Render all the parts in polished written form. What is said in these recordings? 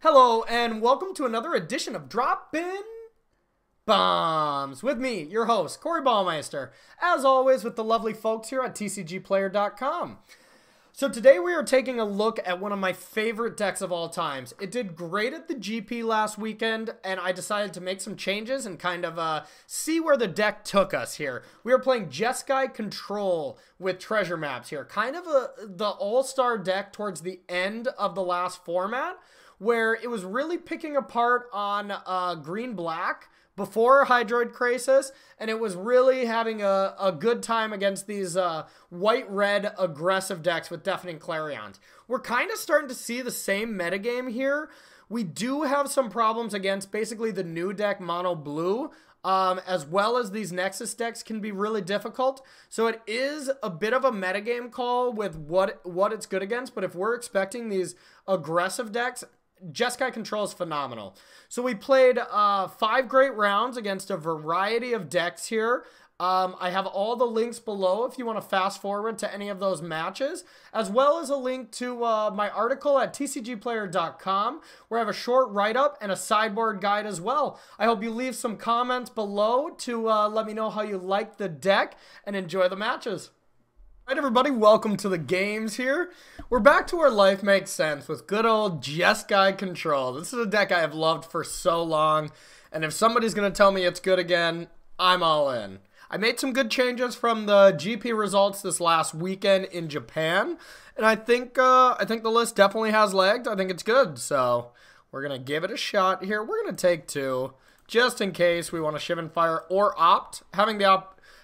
Hello and welcome to another edition of Droppin Baums with me, your host, Corey Baumeister, as always with the lovely folks here at TCGplayer.com. So today we are taking a look at one of my favorite decks of all times. It did great at the GP last weekend, and I decided to make some changes and kind of see where the deck took us here. We are playing Jeskai Control with treasure maps here. Kind of the all-star deck towards the end of the last format, where it was really picking apart on green-black before Hydroid Crisis, and it was really having a good time against these white-red aggressive decks with Deafening Clarions. We're kind of starting to see the same metagame here. We do have some problems against basically the new deck Mono Blue, as well as these Nexus decks can be really difficult. So it is a bit of a metagame call with what it's good against, but if we're expecting these aggressive decks, Jeskai Control is phenomenal. So we played 5 great rounds against a variety of decks here. I have all the links below if you want to fast forward to any of those matches, as well as a link to my article at TCGplayer.com, where I have a short write-up and a sideboard guide as well. I hope you leave some comments below to let me know how you like the deck and enjoy the matches. All right, everybody, welcome to the games here. We're back to where life makes sense with good old Jeskai Control. This is a deck I have loved for so long, and if somebody's going to tell me it's good again, I'm all in. I made some good changes from the GP results this last weekend in Japan, and I think the list definitely has legs. I think it's good, so we're going to give it a shot here. We're going to take 2, just in case we want to Shivan Fire or opt.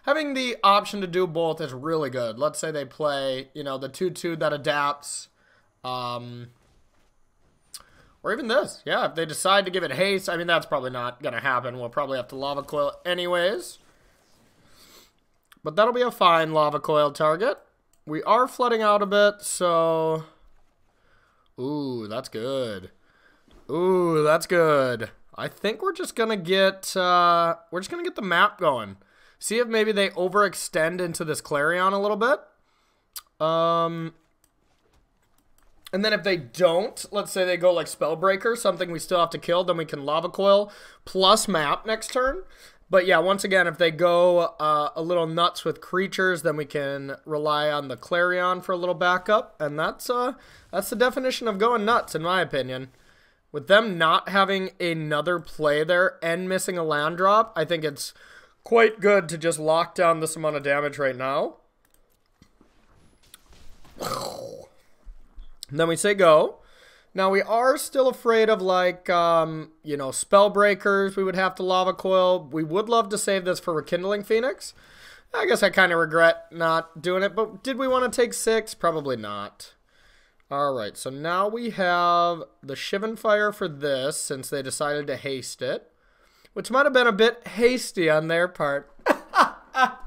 Having the option to do both is really good. Let's say they play, you know, the 2/2 that adapts. Or even this. Yeah, if they decide to give it haste, I mean, that's probably not going to happen. We'll probably have to Lava Coil anyways. But that'll be a fine Lava Coil target. We are flooding out a bit, so... Ooh, that's good. Ooh, that's good. I think we're just going to get... the map going. See if maybe they overextend into this Clarion a little bit. And then if they don't, let's say they go like Spellbreaker, something we still have to kill, then we can Lava Coil plus map next turn. But yeah, once again, if they go a little nuts with creatures, then we can rely on the Clarion for a little backup. And that's the definition of going nuts, in my opinion. With them not having another play there and missing a land drop, I think it's quite good to just lock down this amount of damage right now. And then we say go. Now we are still afraid of like, you know, Spellbreakers. We would have to Lava Coil. We would love to save this for Rekindling Phoenix. I guess I kind of regret not doing it, but did we want to take 6? Probably not. Alright, so now we have the Shivan Fire for this, since they decided to haste it. Which might have been a bit hasty on their part. I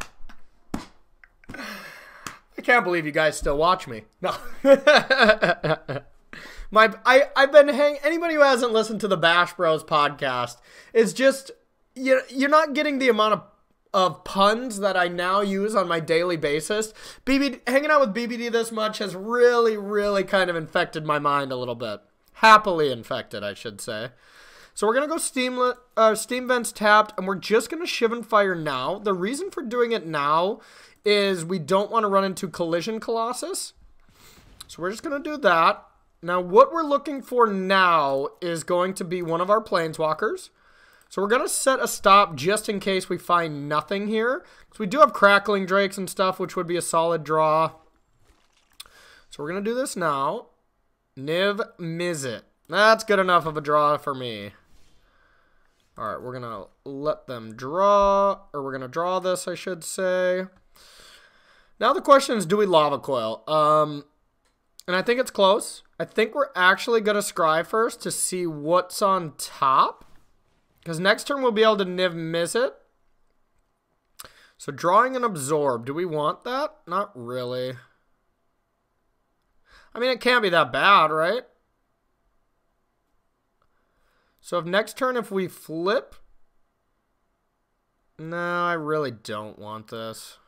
can't believe you guys still watch me. No. I've been anybody who hasn't listened to the Bash Bros podcast is just, you're not getting the amount of puns that I now use on my daily basis. Hanging out with BBD this much has really, really kind of infected my mind a little bit. Happily infected, I should say. So we're going to go Steam Vents tapped, and we're just going to Shivan Fire now. The reason for doing it now is we don't want to run into Collision Colossus. So we're just going to do that. Now what we're looking for now is going to be one of our Planeswalkers. So we're going to set a stop just in case we find nothing here. Because we do have Crackling Drakes and stuff, which would be a solid draw. So we're going to do this now. Niv-Mizzet. That's good enough of a draw for me. Alright, we're going to let them draw, or we're going to draw this, I should say. Now the question is, do we Lava Coil? And I think it's close. I think we're actually going to scry first to see what's on top. Because next turn we'll be able to Niv-Mizzet. So drawing an Absorb, do we want that? Not really. I mean, it can't be that bad, right? So if next turn, if we flip... No, I really don't want this.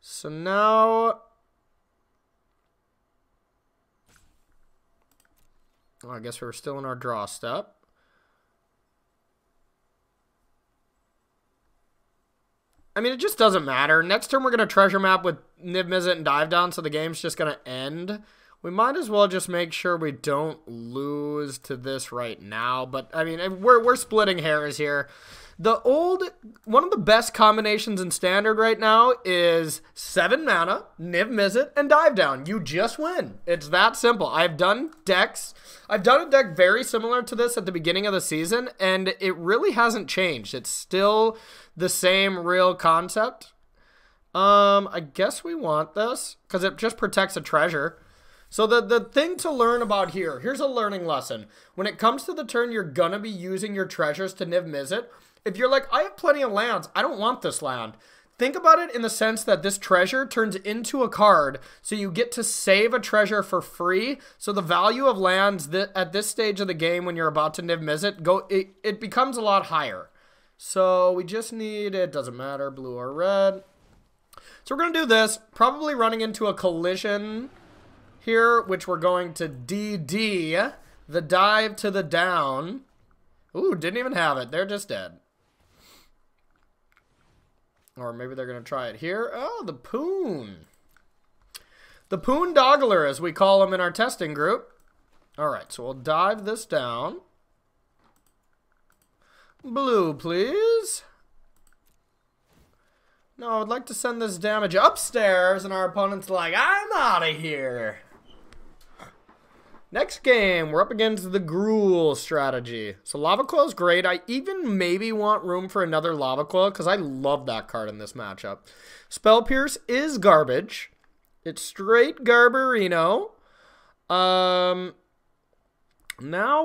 So now... Oh, I guess we're still in our draw step. I mean, it just doesn't matter. Next turn, we're going to treasure map with Niv-Mizzet and dive down, so the game's just going to end. We might as well just make sure we don't lose to this right now. But, I mean, we're splitting hairs here. One of the best combinations in Standard right now is 7 mana, Niv-Mizzet, and dive down. You just win. It's that simple. I've done decks. I've done a deck very similar to this at the beginning of the season, and it really hasn't changed. It's still the same real concept. I guess we want this because it just protects a treasure. So the thing to learn about here's a learning lesson. When it comes to the turn, you're going to be using your treasures to Niv-Mizzet. If you're like, I have plenty of lands, I don't want this land. Think about it in the sense that this treasure turns into a card, so you get to save a treasure for free. So the value of lands at this stage of the game when you're about to Niv-Mizzet, it becomes a lot higher. So we just need, it doesn't matter, blue or red. So we're going to do this, probably running into a collision here, which we're going to DD, the dive to the down. Ooh, didn't even have it. They're just dead. Or maybe they're going to try it here. Oh, the Poon. The Poon Doggler, as we call him in our testing group. All right, so we'll dive this down. Blue, please. No, I would like to send this damage upstairs, and our opponent's like, I'm out of here. Next game, we're up against the Gruul strategy. So Lava Coil is great. I even maybe want room for another Lava Coil because I love that card in this matchup. Spell Pierce is garbage. It's straight Garbarino. Now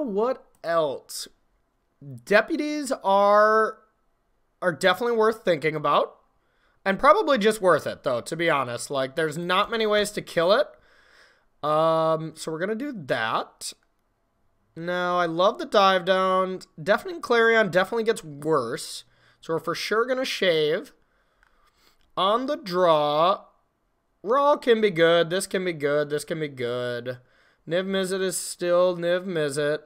what else? Deputies are definitely worth thinking about. And probably just worth it, though, to be honest. Like, there's not many ways to kill it. So we're going to do that. Now, I love the dive down. Deafening Clarion definitely gets worse. So we're for sure going to shave. On the draw, Raw can be good. This can be good. This can be good. Niv-Mizzet is still Niv-Mizzet.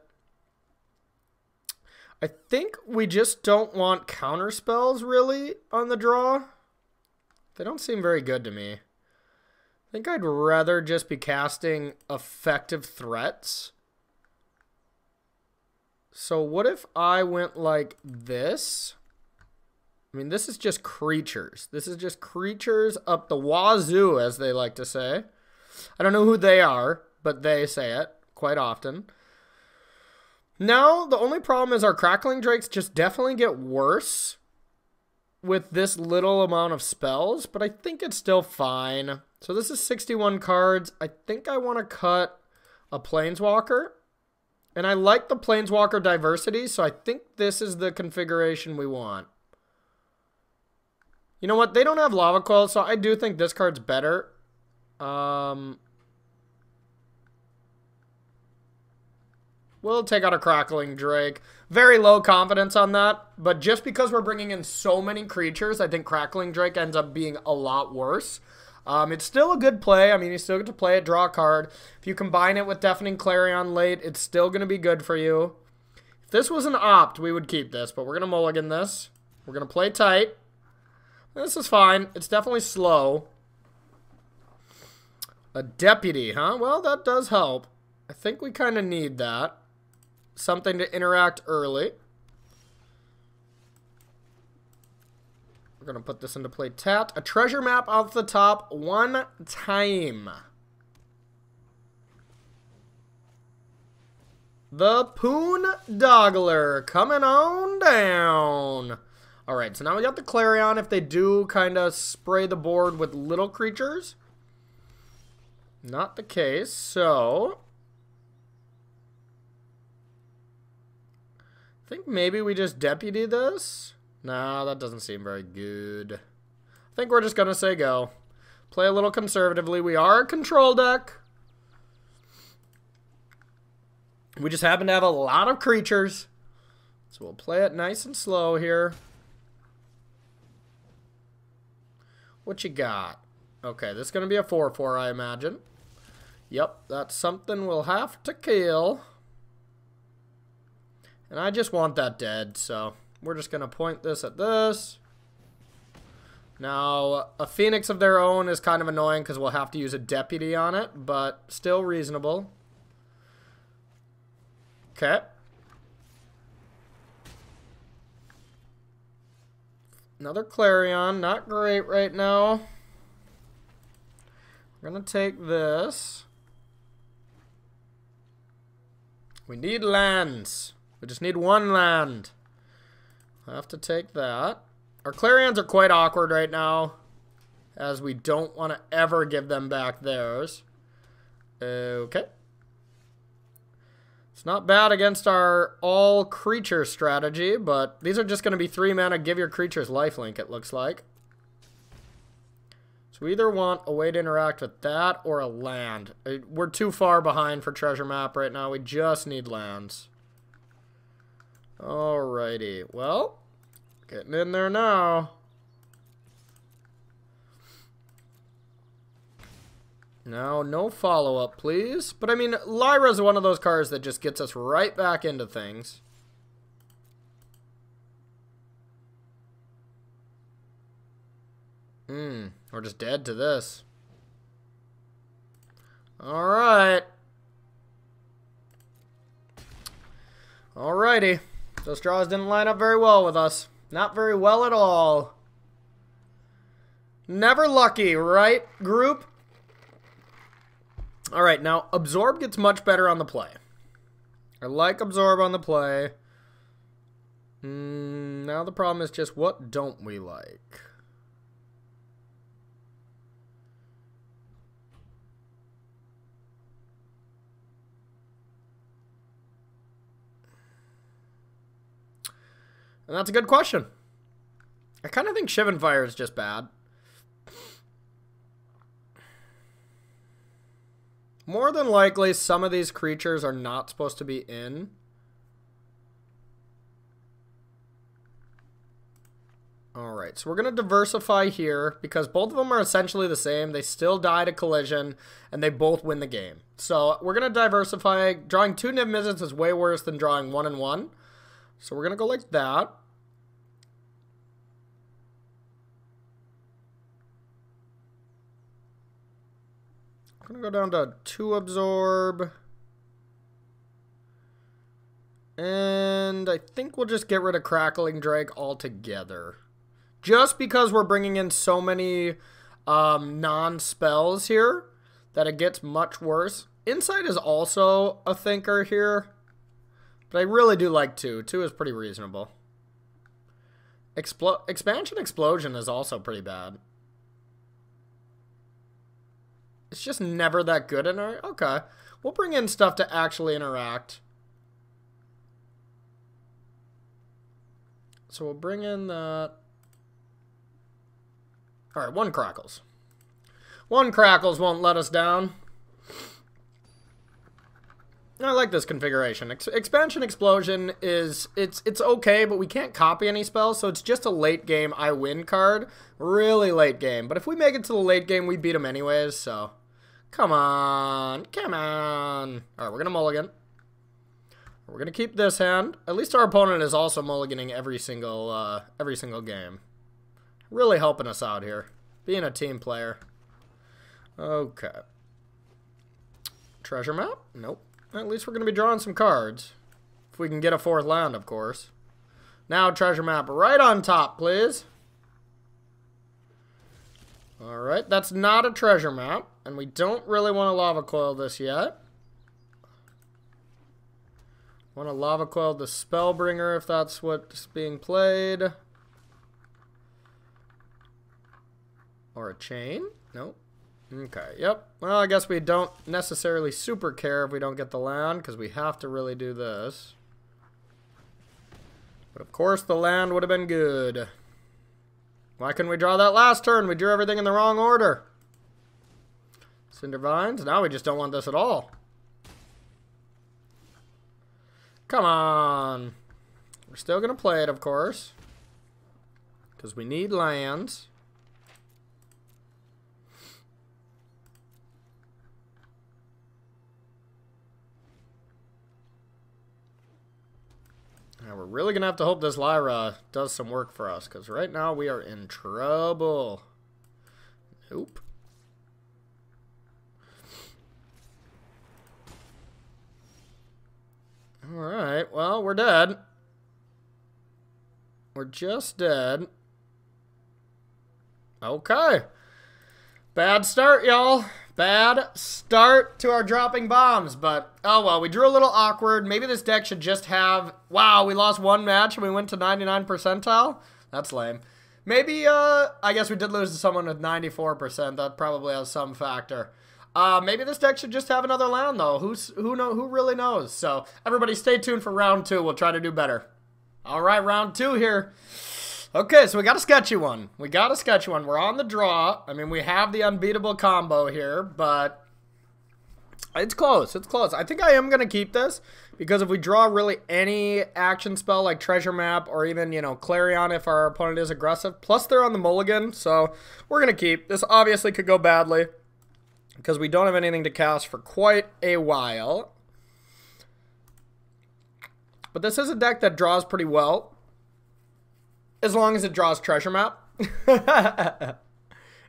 I think we just don't want counter spells, really, on the draw. They don't seem very good to me. I think I'd rather just be casting effective threats. So what if I went like this? I mean, this is just creatures. This is just creatures up the wazoo, as they like to say. I don't know who they are, but they say it quite often. Now, the only problem is our Crackling Drakes just definitely get worse with this little amount of spells, but I think it's still fine. So this is 61 cards. I think I want to cut a Planeswalker. And I like the Planeswalker diversity, so I think this is the configuration we want. You know what? They don't have Lava Coil, so I do think this card's better. We'll take out a Crackling Drake. Very low confidence on that, but just because we're bringing in so many creatures, I think Crackling Drake ends up being a lot worse. It's still a good play. I mean, you still get to play it, draw a card. If you combine it with Deafening Clarion late, it's still going to be good for you. If this was an opt, we would keep this, but we're going to mulligan this. We're going to play tight. This is fine. It's definitely slow. A Deputy, huh? Well, that does help. I think we kind of need that. Something to interact early. We're going to put this into play tat. A treasure map off the top one time. The Poon Doggler coming on down. Alright, so now we got the Clarion. If they do kind of spray the board with little creatures. Not the case, so I think maybe we just deputy this. Nah, that doesn't seem very good. I think we're just going to say go. Play a little conservatively. We are a control deck. We just happen to have a lot of creatures. So we'll play it nice and slow here. What you got? Okay, this is going to be a 4/4, I imagine. Yep, that's something we'll have to kill. And I just want that dead, so we're just going to point this at this. Now, a Phoenix of their own is kind of annoying because we'll have to use a Deputy on it, but still reasonable. Okay. Another Clarion, not great right now. We're going to take this. We need lands. We just need one land. I'll have to take that. Our Clarions are quite awkward right now, as we don't want to ever give them back theirs. Okay. It's not bad against our all-creature strategy, but these are just going to be 3 mana, give your creatures lifelink, it looks like. So we either want a way to interact with that or a land. We're too far behind for treasure map right now. We just need lands. Alrighty. Well, getting in there now. No, no follow-up, please. But, I mean, Lyra's one of those cards that just gets us right back into things. We're just dead to this. Alright. Alrighty. Those draws didn't line up very well with us. Not very well at all. Never lucky, right, group? Alright, now, Absorb gets much better on the play. I like Absorb on the play. Now the problem is just, what don't we like? And that's a good question. I kind of think Shivan Fire is just bad. More than likely, some of these creatures are not supposed to be in. Alright, so we're going to diversify here because both of them are essentially the same. They still die to collision, and they both win the game. So we're going to diversify. Drawing 2 Niv-Mizzets is way worse than drawing 1 and 1. So we're going to go like that. I'm going to go down to 2 Absorb. And I think we'll just get rid of Crackling Drake altogether. Just because we're bringing in so many non-spells here that it gets much worse. Insight is also a thinker here. But I really do like 2. 2 is pretty reasonable. Expansion Explosion is also pretty bad. It's just never that good in our... Okay. We'll bring in stuff to actually interact. So we'll bring in that. Alright, 1 Crackles. 1 Crackles won't let us down. I like this configuration. Expansion Explosion is, it's okay, but we can't copy any spells, so it's just a late game I win card. Really late game. But if we make it to the late game, we beat them anyways, so... Come on. Come on. Alright, we're going to mulligan. We're going to keep this hand. At least our opponent is also mulliganing every single game. Really helping us out here. Being a team player. Okay. Treasure map? Nope. At least we're going to be drawing some cards. If we can get a 4th land, of course. Now, treasure map right on top, please. Alright, that's not a treasure map. And we don't really want to lava coil this yet. Want to lava coil the Spellbringer if that's what's being played. Or a chain? Nope. Okay, yep. Well, I guess we don't necessarily super care if we don't get the land, because we have to really do this. But of course the land would have been good. Why couldn't we draw that last turn? We drew everything in the wrong order. Cinder Vines? Now we just don't want this at all. Come on. We're still going to play it, of course. Because we need lands. Now we're really going to have to hope this Lyra does some work for us, because right now we are in trouble. Nope. Alright, well, we're dead. We're just dead. Okay. Bad start, y'all. Bad start to our dropping bombs, but oh well, we drew a little awkward. Maybe this deck should just have... Wow, we lost one match and we went to 99 percentile? That's lame. Maybe, I guess we did lose to someone with 94%. That probably has some factor. Maybe this deck should just have another land, though. Who really knows? So, everybody stay tuned for round 2. We'll try to do better. Alright, round 2 here. Okay, so we got a sketchy one. We're on the draw. I mean, we have the unbeatable combo here, but it's close. I think I am going to keep this, because if we draw really any action spell like Treasure Map or even, you know, Clarion if our opponent is aggressive, plus they're on the mulligan, so we're going to keep. This obviously could go badly, because we don't have anything to cast for quite a while. But this is a deck that draws pretty well. As long as it draws Treasure Map.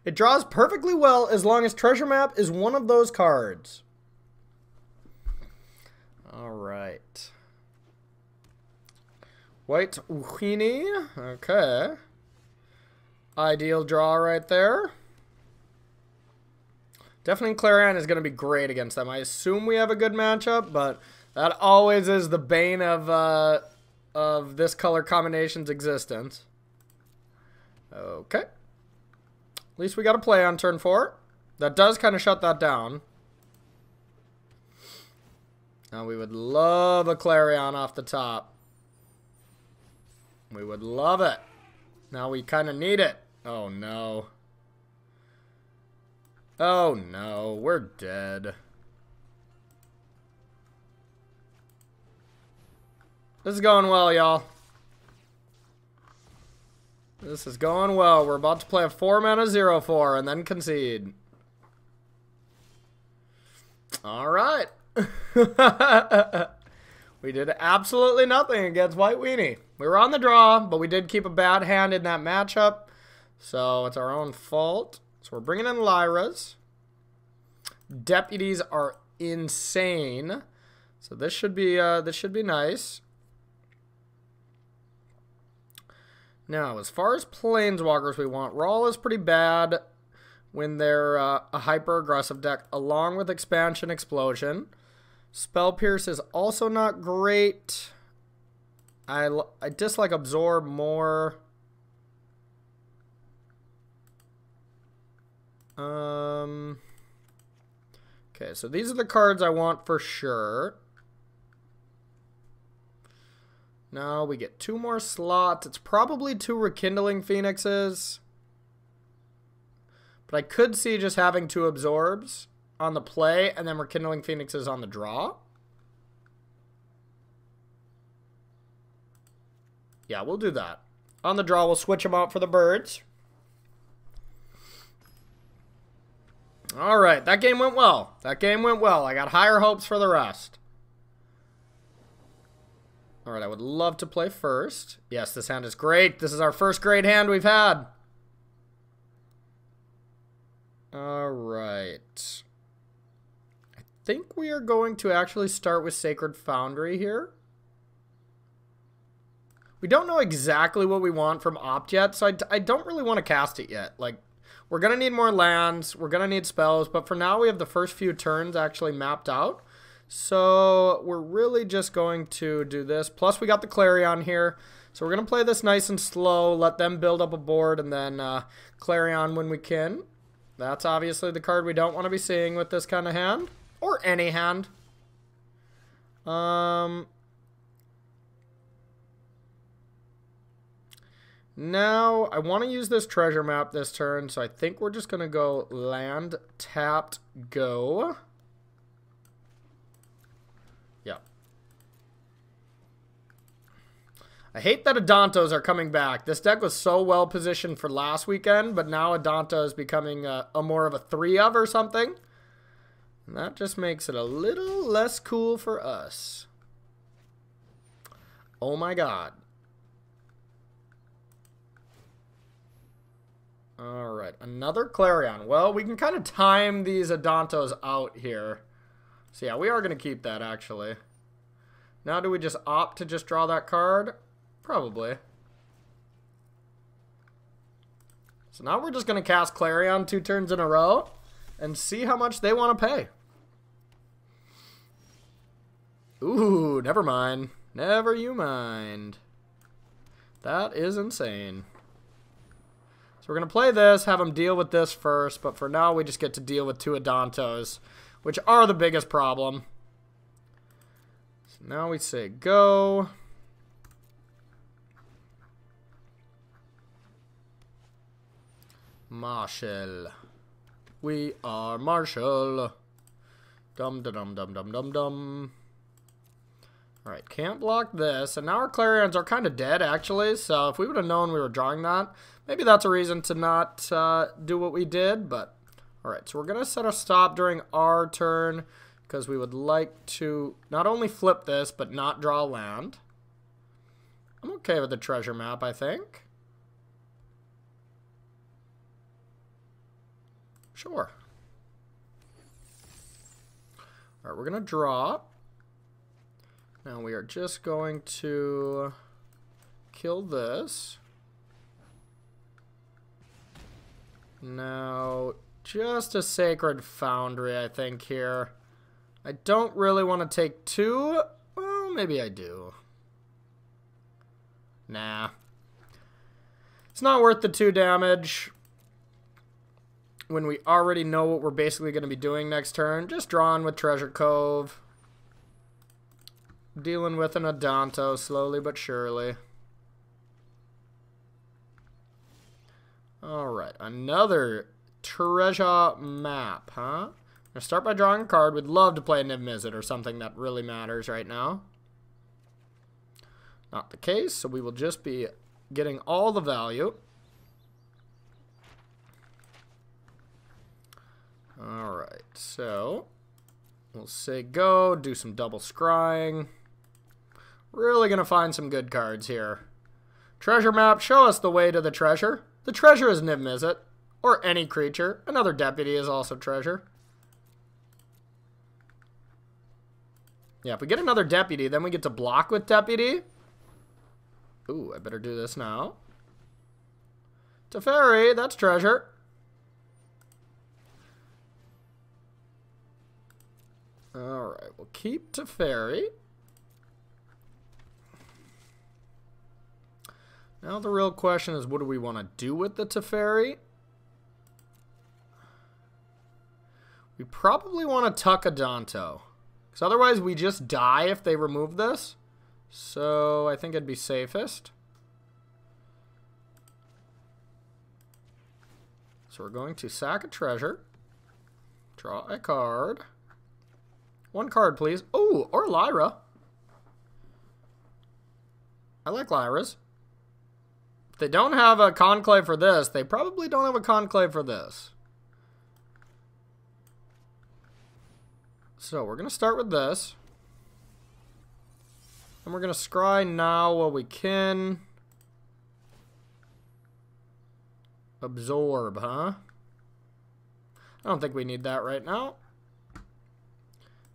It draws perfectly well as long as Treasure Map is one of those cards. Alright. White Weenie. Okay. Ideal draw right there. Definitely Clarion is going to be great against them. I assume we have a good matchup, but that always is the bane of this color combination's existence. Okay. At least we got a play on turn 4. That does kind of shut that down. Now we would love a Clarion off the top. We would love it. Now we kind of need it. Oh no. Oh no, we're dead. This is going well, y'all. This is going well. We're about to play a 4-mana 0/4 and then concede. Alright. We did absolutely nothing against White Weenie. We were on the draw, but we did keep a bad hand in that matchup. So it's our own fault. So we're bringing in Lyras. Deputies are insane. So this should be nice. Now, as far as Planeswalkers we want, Rawl is pretty bad when they're a hyper-aggressive deck, along with Expansion Explosion. Spell Pierce is also not great. I dislike Absorb more. Okay, so these are the cards I want for sure. Now we get 2 more slots. It's probably 2 Rekindling Phoenixes. But I could see just having 2 Absorbs on the play and then Rekindling Phoenixes on the draw. Yeah, we'll do that. On the draw, we'll switch them out for the birds. Alright, that game went well. I got higher hopes for the rest. Alright, I would love to play first. Yes, this hand is great. This is our first great hand we've had. Alright. I think we are going to actually start with Sacred Foundry here. We don't know exactly what we want from Opt yet, so I don't really want to cast it yet. Like, we're going to need more lands, we're going to need spells, but for now we have the first few turns actually mapped out. So we're really just going to do this. Plus we got the Clarion here. So we're going to play this nice and slow, let them build up a board, and then Clarion when we can. That's obviously the card we don't want to be seeing with this kind of hand. Or any hand. Now, I want to use this treasure map this turn, so I think we're just going to go land, tapped, go. Yeah. I hate that Adantos are coming back. This deck was so well positioned for last weekend, but now Adanto is becoming a more of a 3 of or something. And that just makes it a little less cool for us. Oh my god. Alright, another Clarion. Well, we can kind of time these Adantos out here. So yeah, we are going to keep that, actually. Now, do we just opt to just draw that card? Probably. So now we're just going to cast Clarion 2 turns in a row and see how much they want to pay. Ooh, never mind. Never you mind. That is insane. So we're going to play this, have them deal with this first, but for now we just get to deal with 2 Adantos, which are the biggest problem. So now we say go. Marshall. We are Marshall. Dum dum dum dum dum dum dum. Alright, can't block this. And now our Clarions are kind of dead, actually. So if we would have known we were drawing that, maybe that's a reason to not do what we did. But, alright, so we're going to set a stop during our turn, because we would like to not only flip this, but not draw land. I'm okay with the treasure map, I think. Sure. Alright, we're going to draw. Now we are just going to kill this. Now, just a Sacred Foundry, I think, here. I don't really want to take 2. Well, maybe I do. Nah. It's not worth the 2 damage. When we already know what we're basically going to be doing next turn. Just drawing with Treasure Cove. Dealing with an Adanto slowly but surely. Alright, another treasure map, huh? I'm gonna start by drawing a card. We'd love to play a Niv-Mizzet or something that really matters right now. Not the case, so we will just be getting all the value. Alright, so we'll say go, do some double scrying. Really gonna find some good cards here. Treasure map, show us the way to the treasure. The treasure is Niv-Mizzet, or any creature. Another deputy is also treasure. Yeah, if we get another deputy, then we get to block with deputy. Ooh, I better do this now. Teferi, that's treasure. Alright, we'll keep Teferi. Now the real question is, what do we want to do with the Teferi? We probably want to tuck Adanto. Because otherwise we just die if they remove this. So I think it'd be safest. So we're going to sack a treasure. Draw a card. 1 card, please. Oh, or Lyra. I like Lyras. If they don't have a Conclave for this, they probably don't have a Conclave for this. So we're going to start with this. And we're going to scry now while we can. Absorb, huh? I don't think we need that right now.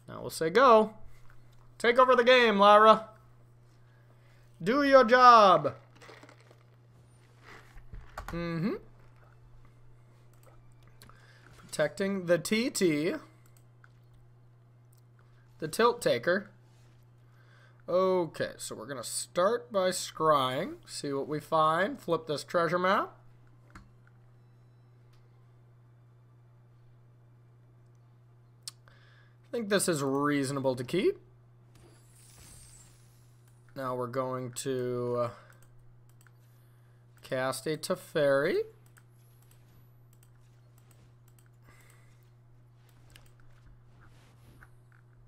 Now we'll say go. Take over the game, Lyra. Do your job. Protecting the TT. The Tilt Taker. Okay, so we're going to start by scrying. See what we find. Flip this treasure map. I think this is reasonable to keep. Now we're going to cast a Teferi.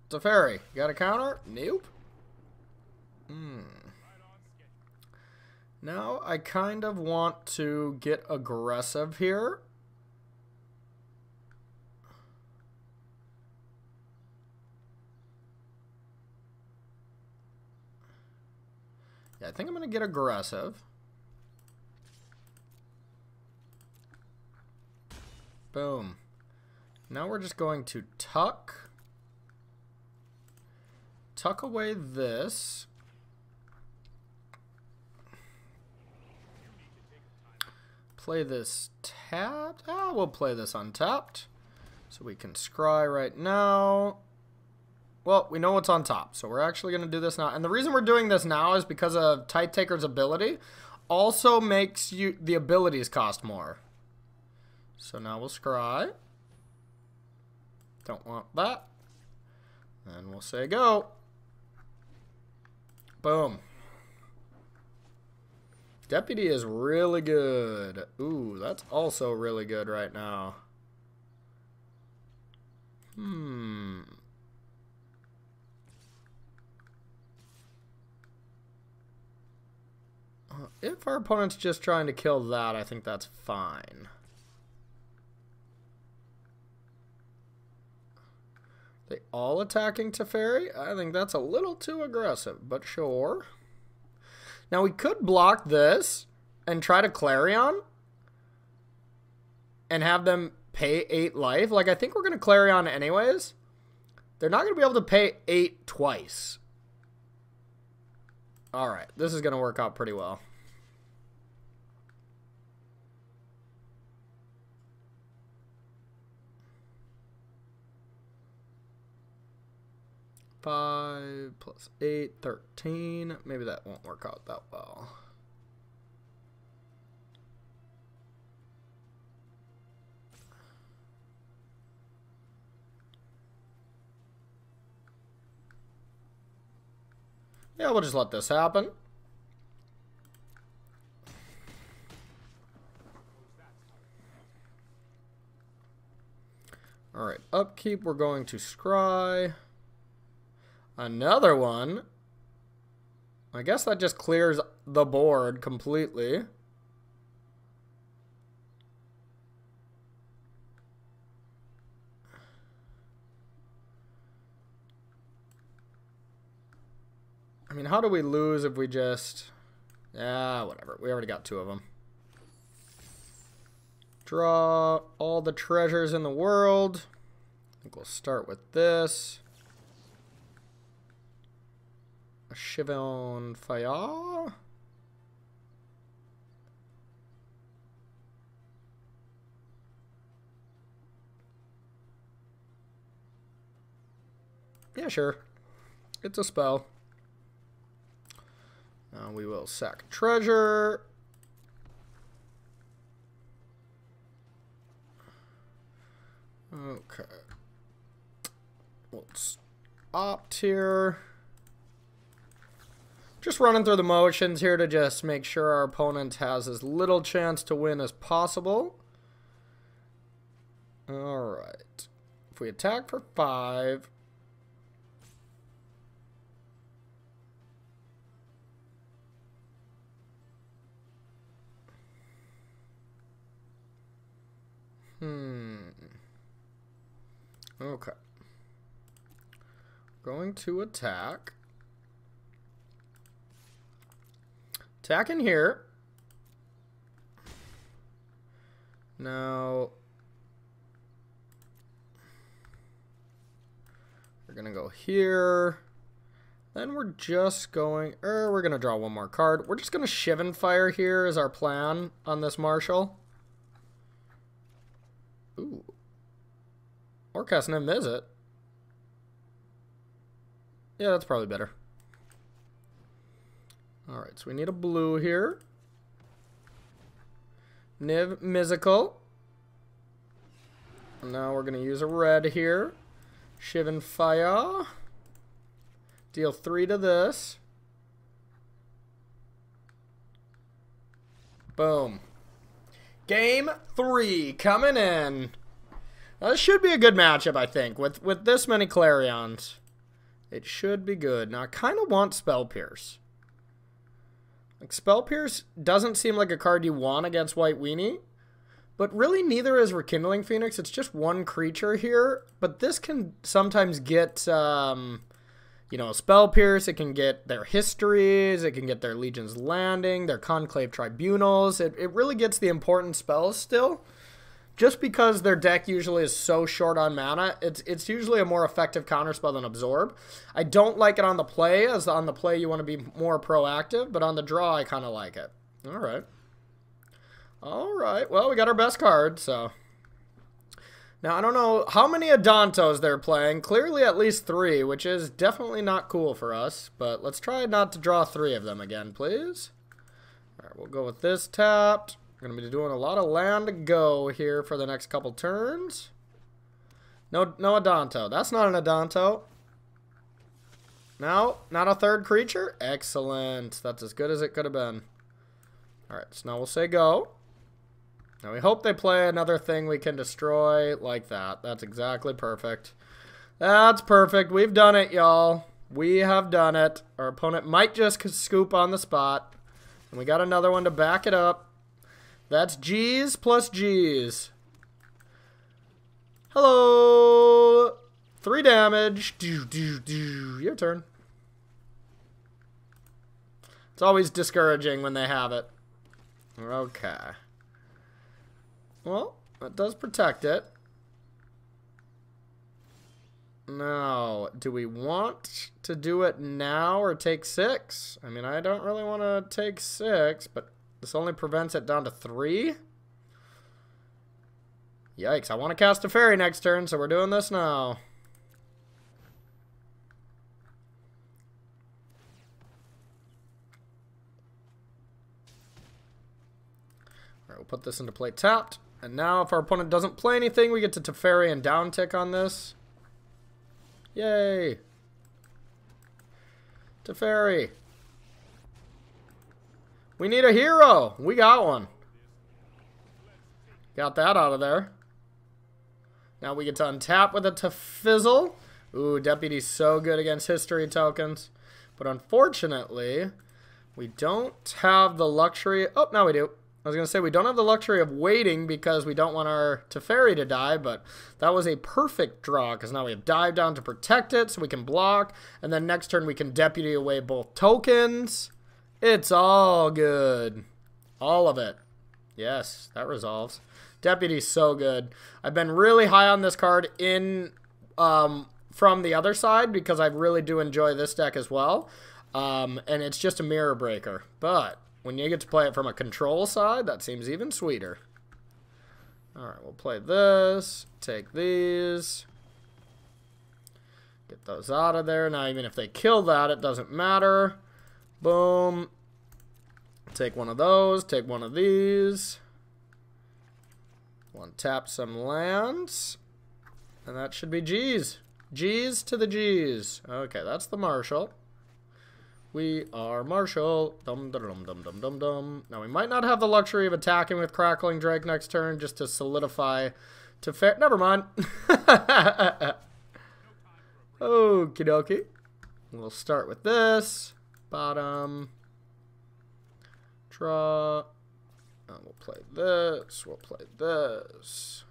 Teferi, got a counter? Nope. Now I kind of want to get aggressive here. Yeah, I think I'm going to get aggressive. Boom. Now we're just going to tuck away this. Play this tapped. Ah, we'll play this untapped. So we can scry right now. Well, we know what's on top, so we're actually going to do this now. And the reason we're doing this now is because of Tide Taker's ability also makes you the abilities cost more. So now we'll scry. Don't want that. And we'll say go. Boom. Deputy is really good. Ooh, that's also really good right now. If our opponent's just trying to kill that, I think that's fine. They all attacking Teferi? I think that's a little too aggressive, but sure. Now we could block this and try to Clarion and have them pay 8 life. Like, I think we're going to Clarion anyways. They're not going to be able to pay 8 twice. Alright, this is going to work out pretty well. Five plus 8, 13. Maybe that won't work out that well. Yeah, we'll just let this happen. Alright, upkeep, we're going to scry. Another one. I guess that just clears the board completely. I mean, how do we lose if we just... Yeah, whatever. We already got 2 of them. Draw all the treasures in the world. I think we'll start with this. A Chivon Fire. Yeah, sure. It's a spell. Now we will sack treasure. Okay. Let's opt here. Just running through the motions here to just make sure our opponent has as little chance to win as possible. Alright. If we attack for 5... Okay. Going to attack. Attack in here. Now we're gonna go here. Then we're just going, we're gonna draw one more card. We're just gonna Chivon Fire here as our plan on this Marshal. Ooh. Or cast Niv-Mizzet. Yeah, that's probably better. Alright, so we need a blue here. Niv-Mizzet. Now we're going to use a red here. Chivon Fire. Deal 3 to this. Boom. Game 3 coming in. Now, this should be a good matchup, I think. With this many Clarions. It should be good. Now, I kind of want Spell Pierce. Like, Spell Pierce doesn't seem like a card you want against White Weenie. But really, neither is Rekindling Phoenix. It's just one creature here. But this can sometimes get you know, Spell Pierce. It can get their histories. It can get their Legion's Landing, their Conclave Tribunals. It really gets the important spells still. Just because their deck usually is so short on mana, it's usually a more effective counterspell than Absorb. I don't like it on the play, as on the play you want to be more proactive, but on the draw I kind of like it. All right. All right. Well, we got our best card, so. Now, I don't know how many Adantos they're playing. Clearly at least 3, which is definitely not cool for us. But let's try not to draw 3 of them again, please. All right, we'll go with this tapped. We're going to be doing a lot of land to go here for the next couple turns. No Adanto. That's not an Adanto. No, not a third creature. Excellent. That's as good as it could have been. All right, so now we'll say go. Now we hope they play another thing we can destroy like that. That's exactly perfect. That's perfect. We've done it, y'all. We have done it. Our opponent might just scoop on the spot. And we got another one to back it up. That's G's plus G's. Hello. 3 damage. Your turn. It's always discouraging when they have it. Okay. Well, that does protect it. Now, do we want to do it now or take 6? I mean, I don't really want to take 6, but this only prevents it down to 3. Yikes, I want to cast a fairy next turn, so we're doing this now. Alright, we'll put this into play tapped. And now if our opponent doesn't play anything, we get to Teferi and down tick on this. Yay! Teferi. We need a hero. We got one. Got that out of there. Now we get to untap with a Tefizzle. Ooh, Deputy's so good against history tokens. But unfortunately, we don't have the luxury. Oh, now we do. I was going to say we don't have the luxury of waiting because we don't want our Teferi to die, but that was a perfect draw because now we have Dive Down to protect it so we can block, and then next turn we can Deputy away both tokens. It's all good. All of it. Yes, that resolves. Deputy's so good. I've been really high on this card in from the other side because I really do enjoy this deck as well, and it's just a mirror breaker, but when you get to play it from a control side, that seems even sweeter. Alright, we'll play this. Take these. Get those out of there. Now, even if they kill that, it doesn't matter. Boom. Take one of those. Take one of these. One tap some lands. And that should be G's. G's to the G's. Okay, that's the Marshal. We are Marshal. Dum dum dum dum dum dum dum. Now we might not have the luxury of attacking with Crackling Drake next turn just to solidify to fair. Never mind. Okie dokie. We'll start with this. Bottom. Draw. We'll play this. We'll play this.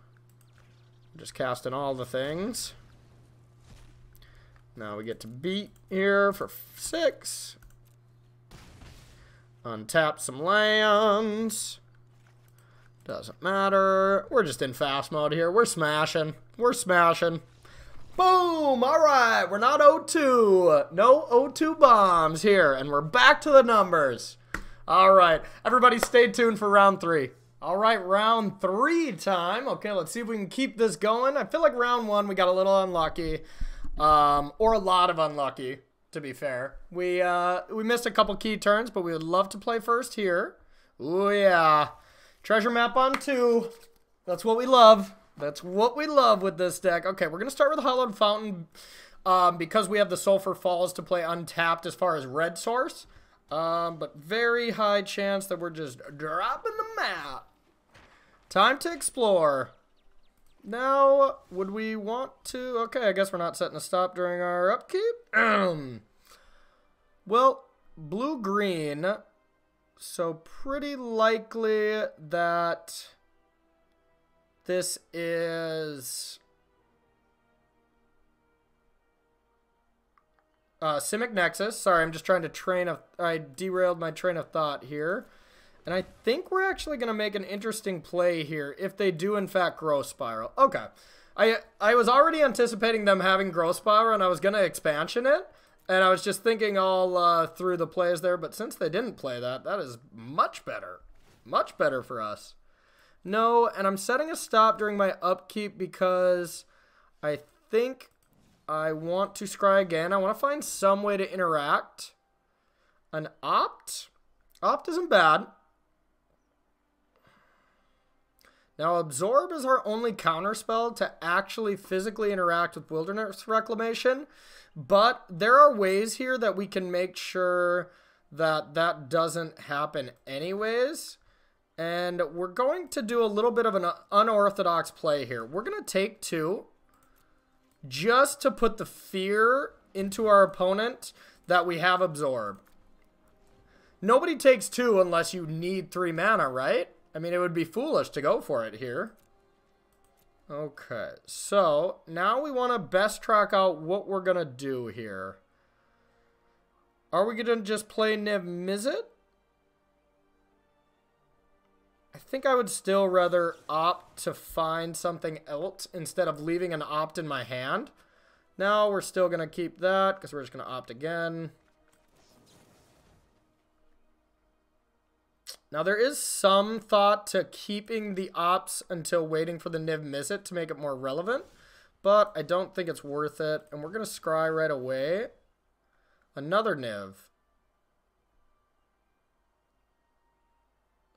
Just casting all the things. Now we get to beat here for 6. Untap some lands. Doesn't matter. We're just in fast mode here. We're smashing. We're smashing. Boom! Alright, we're not 0-2. No 0-2 bombs here. And we're back to the numbers. Alright, everybody stay tuned for round 3. Alright, round 3 time. Okay, let's see if we can keep this going. I feel like round 1 we got a little unlucky. Or a lot of unlucky, to be fair. We missed a couple key turns, but we would love to play first here. Ooh, yeah. Treasure map on 2. That's what we love. That's what we love with this deck. Okay, we're going to start with Hallowed Fountain because we have the Sulphur Falls to play untapped as far as red source. But very high chance that we're just dropping the map. Time to explore. Now, would we want to... Okay, I guess we're not setting a stop during our upkeep. Well, blue-green. So pretty likely that this is... Simic Nexus. Sorry, I'm just trying to I derailed my train of thought here. And I think we're actually going to make an interesting play here if they do, in fact, Growth Spiral. Okay. I was already anticipating them having Growth Spiral, and I was going to expansion it. And I was just thinking all through the plays there. But since they didn't play that, that is much better. Much better for us. No, and I'm setting a stop during my upkeep because I think I want to scry again. I want to find some way to interact. An opt? Opt isn't bad. Now, Absorb is our only counterspell to actually physically interact with Wilderness Reclamation, but there are ways here that we can make sure that that doesn't happen anyways, and we're going to do a little bit of an unorthodox play here. We're going to take 2 just to put the fear into our opponent that we have Absorb. Nobody takes 2 unless you need 3 mana, right? I mean, it would be foolish to go for it here. Okay, so now we want to best track out what we're going to do here. Are we going to just play Niv-Mizzet? I think I would still rather opt to find something else instead of leaving an opt in my hand. Now we're still going to keep that because we're just going to opt again. Now, there is some thought to keeping the ops until waiting for the Niv-Mizzet to make it more relevant, but I don't think it's worth it. And we're going to scry right away. Another Niv.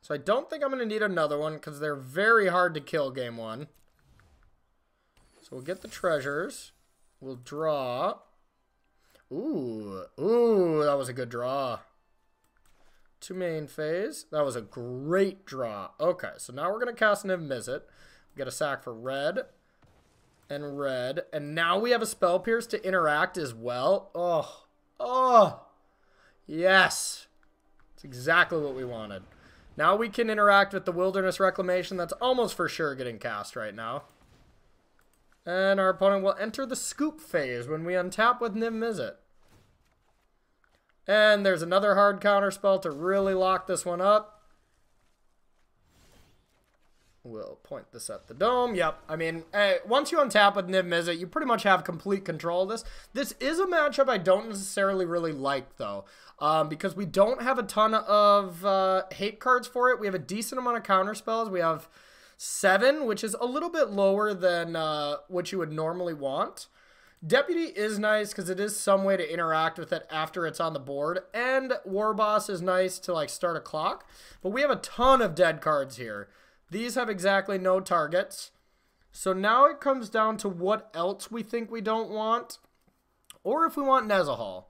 So I don't think I'm going to need another one because they're very hard to kill game 1. So we'll get the treasures. We'll draw. Ooh, that was a good draw. 2 main phase. That was a great draw. Okay, so now we're going to cast Niv-Mizzet. We get a sack for red and red. And now we have a Spell Pierce to interact as well. Oh, yes. That's exactly what we wanted. Now we can interact with the Wilderness Reclamation. That's almost for sure getting cast right now. And our opponent will enter the scoop phase when we untap with Niv-Mizzet. And there's another hard counter spell to really lock this one up. We'll point this at the dome. Yep. I mean, once you untap with Niv-Mizzet, you pretty much have complete control of this. This is a matchup I don't necessarily really like, though. Because we don't have a ton of hate cards for it. We have a decent amount of counter spells. We have 7, which is a little bit lower than what you would normally want. Deputy is nice because it is some way to interact with it after it's on the board. And War Boss is nice to like start a clock. But we have a ton of dead cards here. These have exactly no targets. So now it comes down to what else we think we don't want. Or if we want Nezahal.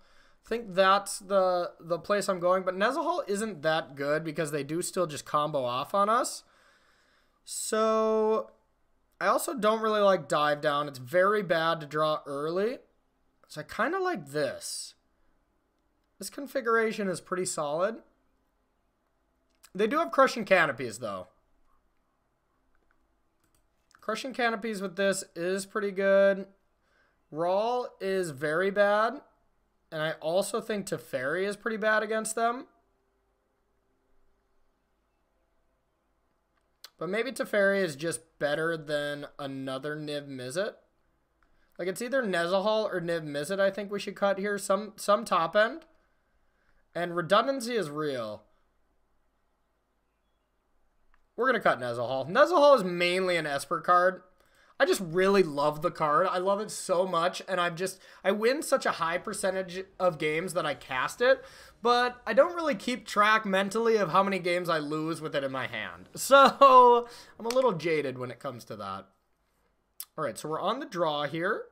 I think that's the place I'm going. But Nezahal isn't that good because they do still just combo off on us. So I also don't really like Dive Down. It's very bad to draw early. So I kind of like this. This configuration is pretty solid. They do have Crushing Canopies, though. Crushing Canopies with this is pretty good. Rawl is very bad. And I also think Teferi is pretty bad against them. But maybe Teferi is just better than another Niv-Mizzet. Like, it's either Nezahal or Niv-Mizzet I think we should cut here. Some top end. And redundancy is real. We're going to cut Nezahal. Nezahal is mainly an Esper card. I just really love the card. I love it so much. And I win such a high percentage of games that I cast it. But I don't really keep track mentally of how many games I lose with it in my hand. So I'm a little jaded when it comes to that. All right, so we're on the draw here.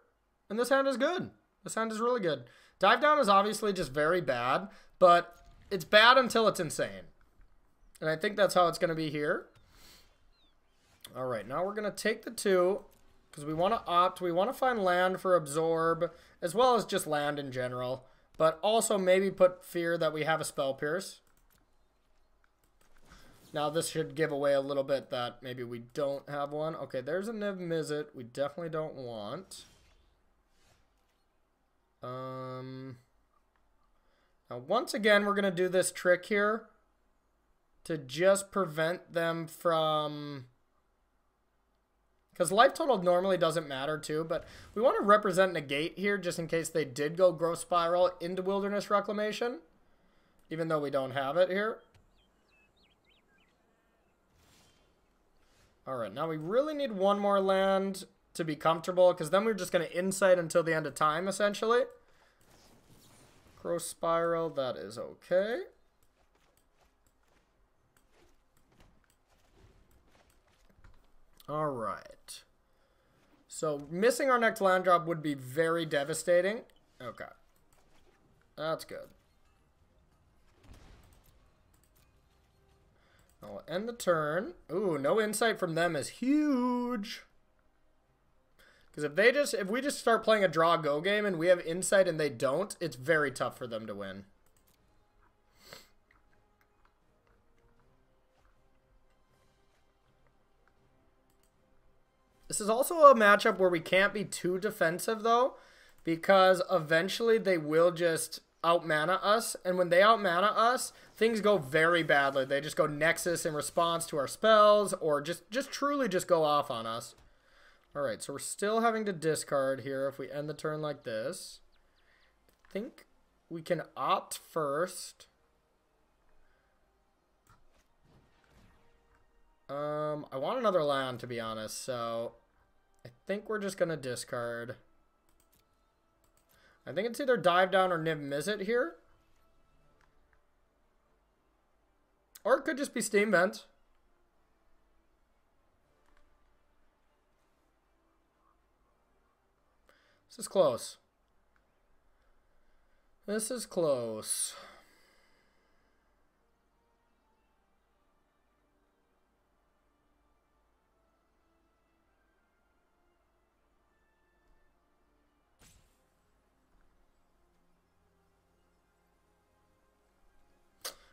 And this hand is good. This hand is really good. Dive Down is obviously just very bad. But it's bad until it's insane. And I think that's how it's going to be here. All right, now we're going to take the 2. Because we want to opt. We want to find land for Absorb. As well as just land in general. But also maybe put fear that we have a Spell Pierce. Now this should give away a little bit that maybe we don't have one. Okay, there's a Niv-Mizzet we definitely don't want. Now, once again, we're going to do this trick here to just prevent them from... Because life total normally doesn't matter too, but we want to represent negate here just in case they did go growth spiral into wilderness reclamation, even though we don't have it here. Alright, now we really need one more land to be comfortable, because then we're just going to insight until the end of time, essentially. Growth spiral, that is okay. Alright. So, missing our next land drop would be very devastating. Okay. That's good. I'll end the turn. Ooh, no insight from them is huge. Because if we just start playing a draw go game and we have insight and they don't, it's very tough for them to win. This is also a matchup where we can't be too defensive, though, because eventually they will just out-mana us, and when they out-mana us, things go very badly. They just go Nexus in response to our spells, or just truly just go off on us. Alright, so we're still having to discard here if we end the turn like this. I think we can opt first. I want another land, to be honest, so I think we're just going to discard. I think it's either Dive Down or Niv-Mizzet here. Or it could just be Steam Vent. This is close. This is close.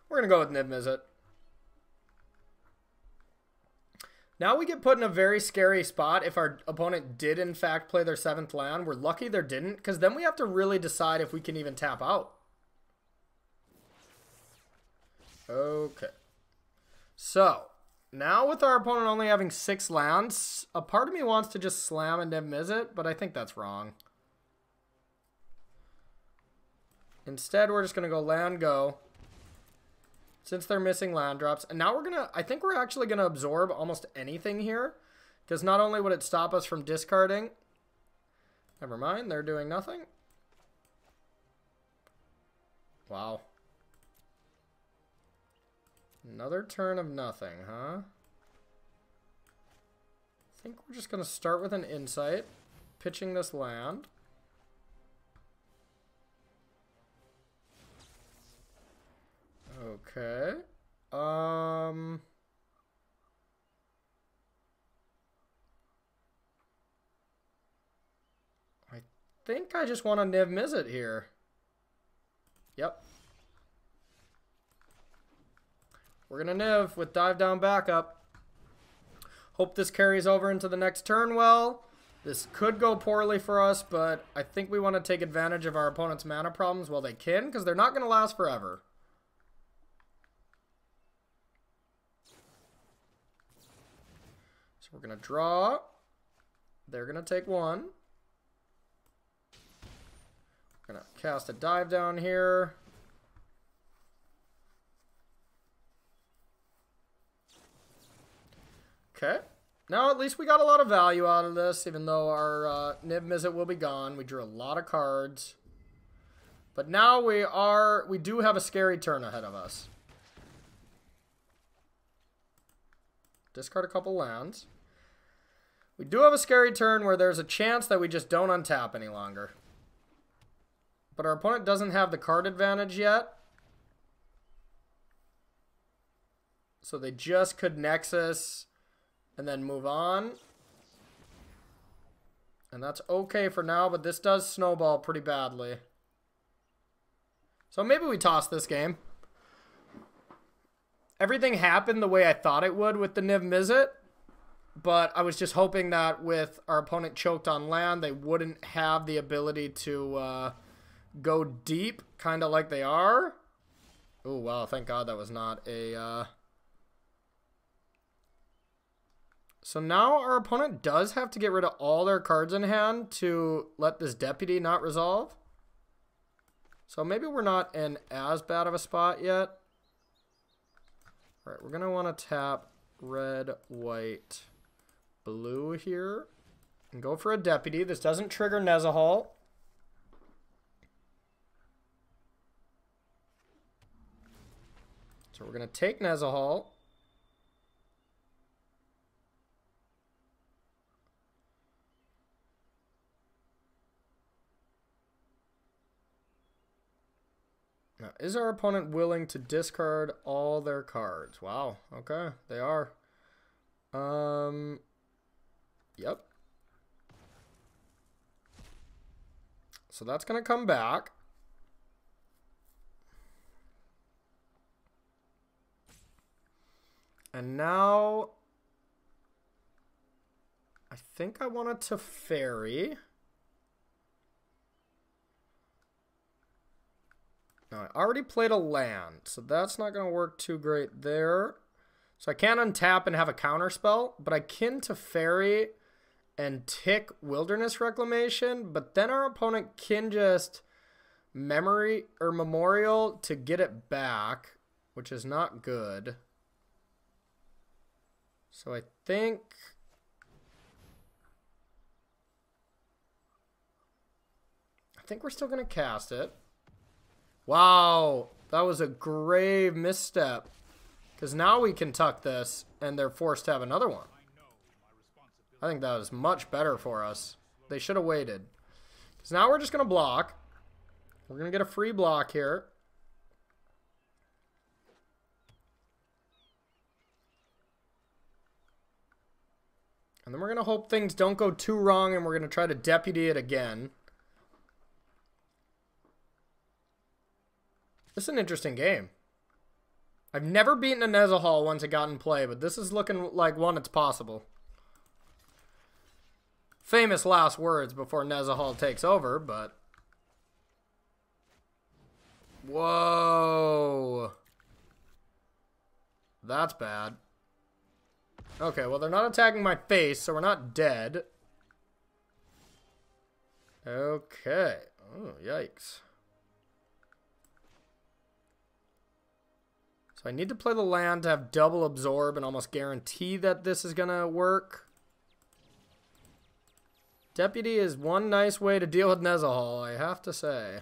We're going to go with Niv-Mizzet. Now we get put in a very scary spot if our opponent did in fact play their 7th land. We're lucky they didn't, because then we have to really decide if we can even tap out. Okay. So, now with our opponent only having 6 lands, a part of me wants to just slam a Niv-Mizzet, but I think that's wrong. Instead, we're just going to go land go. Since they're missing land drops. And now I think we're actually going to absorb almost anything here. Because not only would it stop us from discarding. Never mind, they're doing nothing. Wow. Another turn of nothing, huh? I think we're just going to start with an insight. Pitching this land. Okay. I think I just want to Niv-Mizzet here. Yep. We're going to Niv with Dive Down backup. Hope this carries over into the next turn well. This could go poorly for us, but I think we want to take advantage of our opponent's mana problems while they can, because they're not going to last forever. So we're going to draw. They're going to take 1. We're going to cast a Dive Down here. Okay. Now at least we got a lot of value out of this, even though our Niv-Mizzet will be gone. We drew a lot of cards. But now we do have a scary turn ahead of us. Discard a couple lands. We do have a scary turn where there's a chance that we just don't untap any longer. But our opponent doesn't have the card advantage yet. So they just could Nexus and then move on. And that's okay for now, but this does snowball pretty badly. So maybe we toss this game. Everything happened the way I thought it would with the Niv-Mizzet. But I was just hoping that with our opponent choked on land, they wouldn't have the ability to go deep, kind of like they are. Oh, wow, thank God that was not a... So now our opponent does have to get rid of all their cards in hand to let this deputy not resolve. So maybe we're not in as bad of a spot yet. All right, we're going to want to tap red, white, blue here. And go for a deputy. This doesn't trigger Nezahal. So we're going to take Nezahal. Now, is our opponent willing to discard all their cards? Wow. Okay, they are. Yep. So that's going to come back. And now I think I want it to fairy. Now, I already played a land, so that's not going to work too great there. So I can't untap and have a counter spell, but I can to fairy and tick Wilderness Reclamation, but then our opponent can just memory or memorial to get it back, which is not good. So I think we're still going to cast it. Wow, that was a grave misstep. Because now we can tuck this, and they're forced to have another one. I think that was much better for us. They should have waited. Because now we're just going to block. We're going to get a free block here. And then we're going to hope things don't go too wrong, and we're going to try to deputy it again. This is an interesting game. I've never beaten a Nezahal once it got in play, but this is looking like one that's possible. Famous last words before Nezahal takes over, but... Whoa. That's bad. Okay, well, they're not attacking my face, so we're not dead. Okay. Oh, yikes. So I need to play the land to have double absorb and almost guarantee that this is going to work. Deputy is one nice way to deal with Nezahal, I have to say.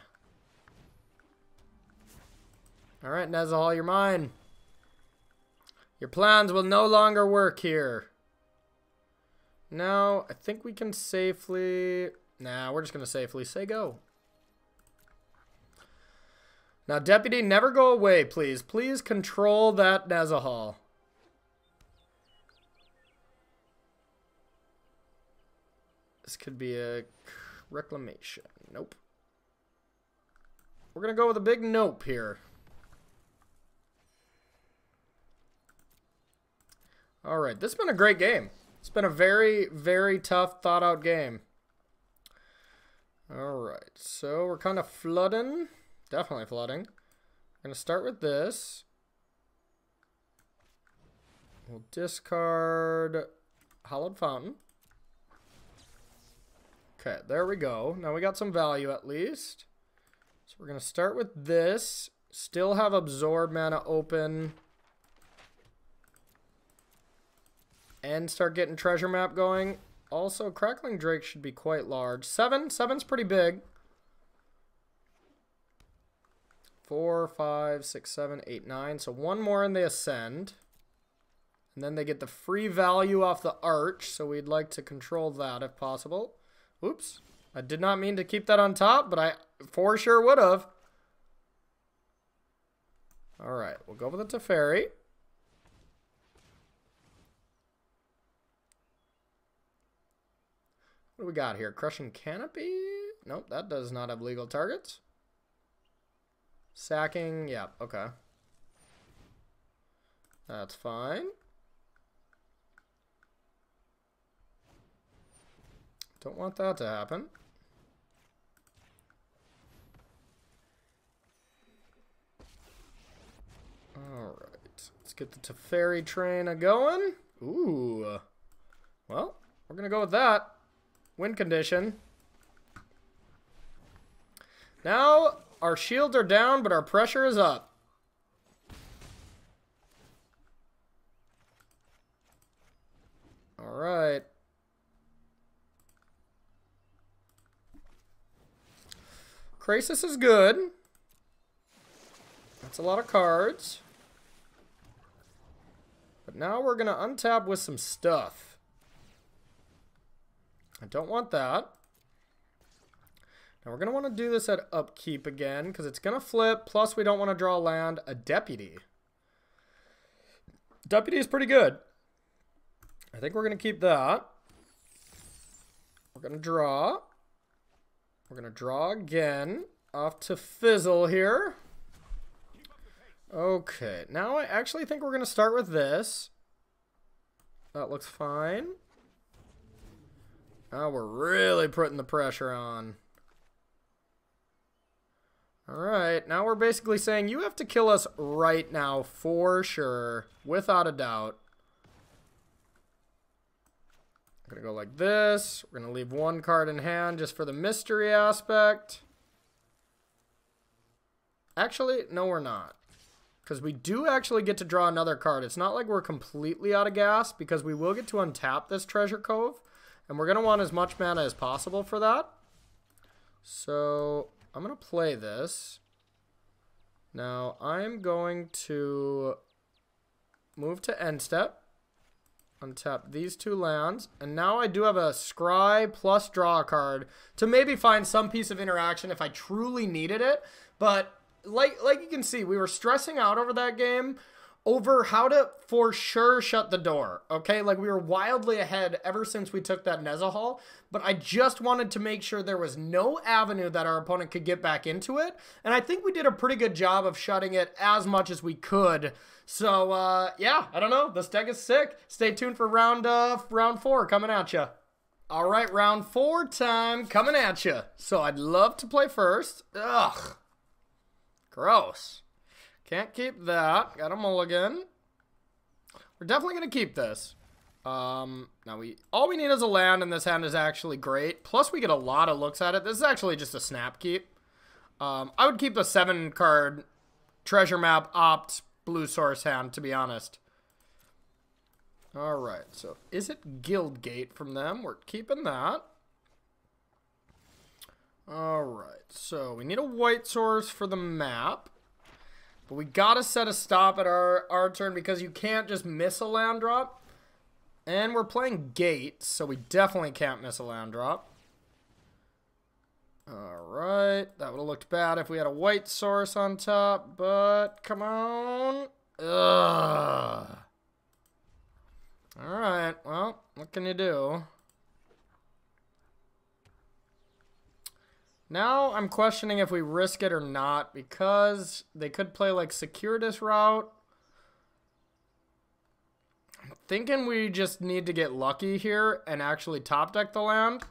Alright, Nezahal, you're mine. Your plans will no longer work here. Now, I think we can safely... Nah, we're just going to safely say go. Now, Deputy, never go away, please. Please control that Nezahal. This could be a reclamation. Nope. We're going to go with a big nope here. All right, this has been a great game. It's been a very, very tough, thought-out game. All right, so we're kind of flooding. Definitely flooding. We're going to start with this. We'll discard Hallowed Fountain. Okay, there we go. Now we got some value at least. So we're going to start with this. Still have Absorb mana open. And start getting Treasure Map going. Also, Crackling Drake should be quite large. 7. 7's pretty big. 4, 5, 6, 7, 8, 9. So one more and they ascend. And then they get the free value off the arch. So we'd like to control that if possible. Oops. I did not mean to keep that on top, but I for sure would have. Alright, we'll go with the Teferi. What do we got here? Crushing Canopy? Nope, that does not have legal targets. Sacking, yeah, okay. That's fine. Don't want that to happen. Let's get the Teferi train a-going. Ooh. Well, we're going to go with that. Win condition. Now, our shields are down, but our pressure is up. All right. Grixis is good. That's a lot of cards. But now we're going to untap with some stuff. I don't want that. Now we're going to want to do this at upkeep again because it's going to flip. Plus we don't want to draw land. A deputy. Deputy is pretty good. I think we're going to keep that. We're going to draw. We're going to draw again. Off to Fizzle here. Okay, now I actually think we're going to start with this. That looks fine. Now we're really putting the pressure on. Alright, now we're basically saying you have to kill us right now for sure. Without a doubt. I'm going to go like this. We're going to leave one card in hand just for the mystery aspect. Actually, no we're not. Because we do actually get to draw another card. It's not like we're completely out of gas because we will get to untap this Treasure Cove. And we're going to want as much mana as possible for that. So I'm going to play this. Now I'm going to move to end step. Untap these two lands. And now I do have a scry plus draw a card to maybe find some piece of interaction if I truly needed it. But like you can see, we were stressing out over that game over how to for sure shut the door, okay? Like, we were wildly ahead ever since we took that Nezahal, but I just wanted to make sure there was no avenue that our opponent could get back into it, and I think we did a pretty good job of shutting it as much as we could. So, yeah, I don't know. This deck is sick. Stay tuned for round 4 coming at you. All right, round 4 time coming at you. So I'd love to play first. Ugh. Gross. Can't keep that. Got a mulligan. We're definitely going to keep this. Now all we need is a land, and this hand is actually great. Plus, we get a lot of looks at it. This is actually just a snap keep. I would keep the 7-card treasure map opt blue source hand, to be honest. All right, so Izzet Guildgate from them. We're keeping that. All right, so we need a white source for the map. But we gotta set a stop at our turn because you can't just miss a land drop. And we're playing gate, so we definitely can't miss a land drop. Alright, that would have looked bad if we had a white source on top, but come on. Ugh. Alright, well, what can you do? Now I'm questioning if we risk it or not because they could play like Securitas route. I'm thinking we just need to get lucky here and actually top deck the land.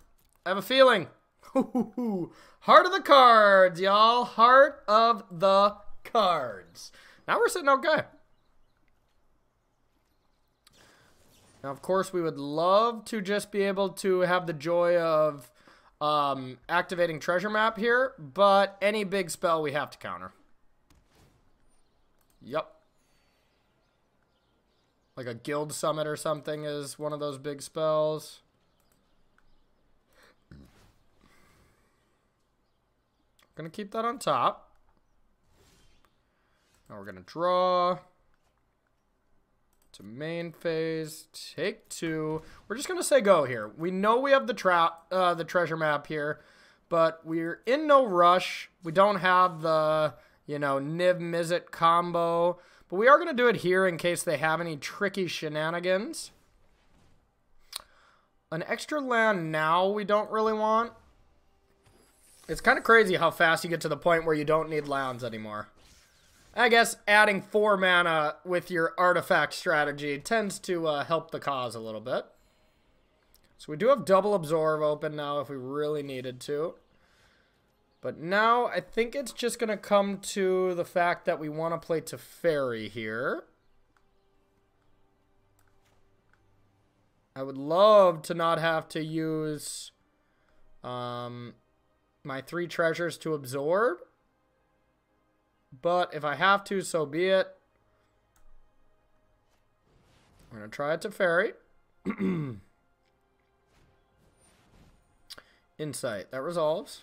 I have a feeling. Heart of the cards, y'all. Heart of the cards. Now we're sitting okay. Now, of course, we would love to just be able to have the joy of activating treasure map here, but any big spell we have to counter. Yep. Like a guild summit or something is one of those big spells. Gonna keep that on top. Now we're gonna draw to main phase, take 2. We're just gonna say go here. We know we have the treasure map here, but we're in no rush. We don't have the, you know, Niv-Mizzet combo, but we are gonna do it here in case they have any tricky shenanigans. An extra land now we don't really want. It's kind of crazy how fast you get to the point where you don't need lands anymore. I guess adding 4 mana with your artifact strategy tends to help the cause a little bit. So we do have double absorb open now if we really needed to. But now I think it's just going to come to the fact that we want to play Teferi here. I would love to not have to use my 3 treasures to absorb. But if I have to, so be it. I'm going to try it to fairy. Insight. That resolves.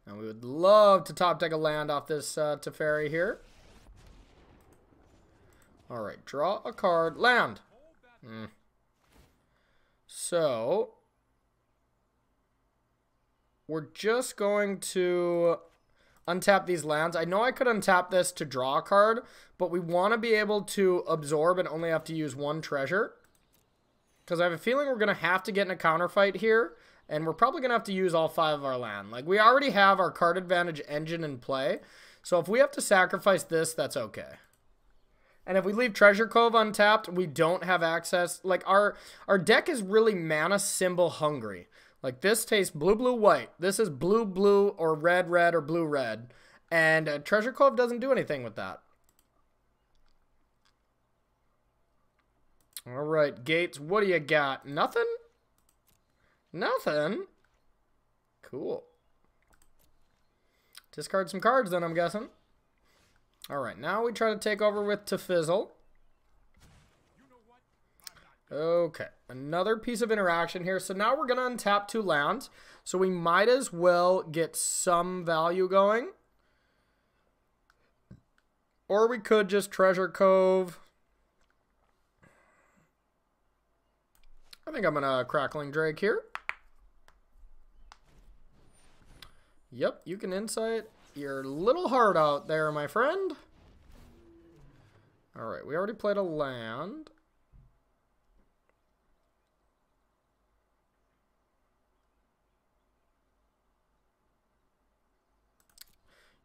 And we would love to top deck a land off this Teferi here. Alright, draw a card. Land. So, we're just going to untap these lands. I know I could untap this to draw a card, but we want to be able to absorb and only have to use 1 treasure. Because I have a feeling we're going to have to get in a counterfight here. And we're probably going to have to use all 5 of our land. Like, we already have our card advantage engine in play. So if we have to sacrifice this, that's okay. And if we leave Treasure Cove untapped, we don't have access. Like, our deck is really mana symbol hungry. Like, this tastes blue, blue, white. This is blue, blue, or red, red, or blue, red. And Treasure Cove doesn't do anything with that. All right, Gates, what do you got? Nothing? Nothing? Cool. Discard some cards then, I'm guessing. Alright, now we try to take over with Tefizzle. Okay, another piece of interaction here. So now we're going to untap 2 lands. So we might as well get some value going. Or we could just Treasure Cove. I think I'm going to Crackling Drake here. Yep, you can insight your little heart out there, my friend. Alright, we already played a land.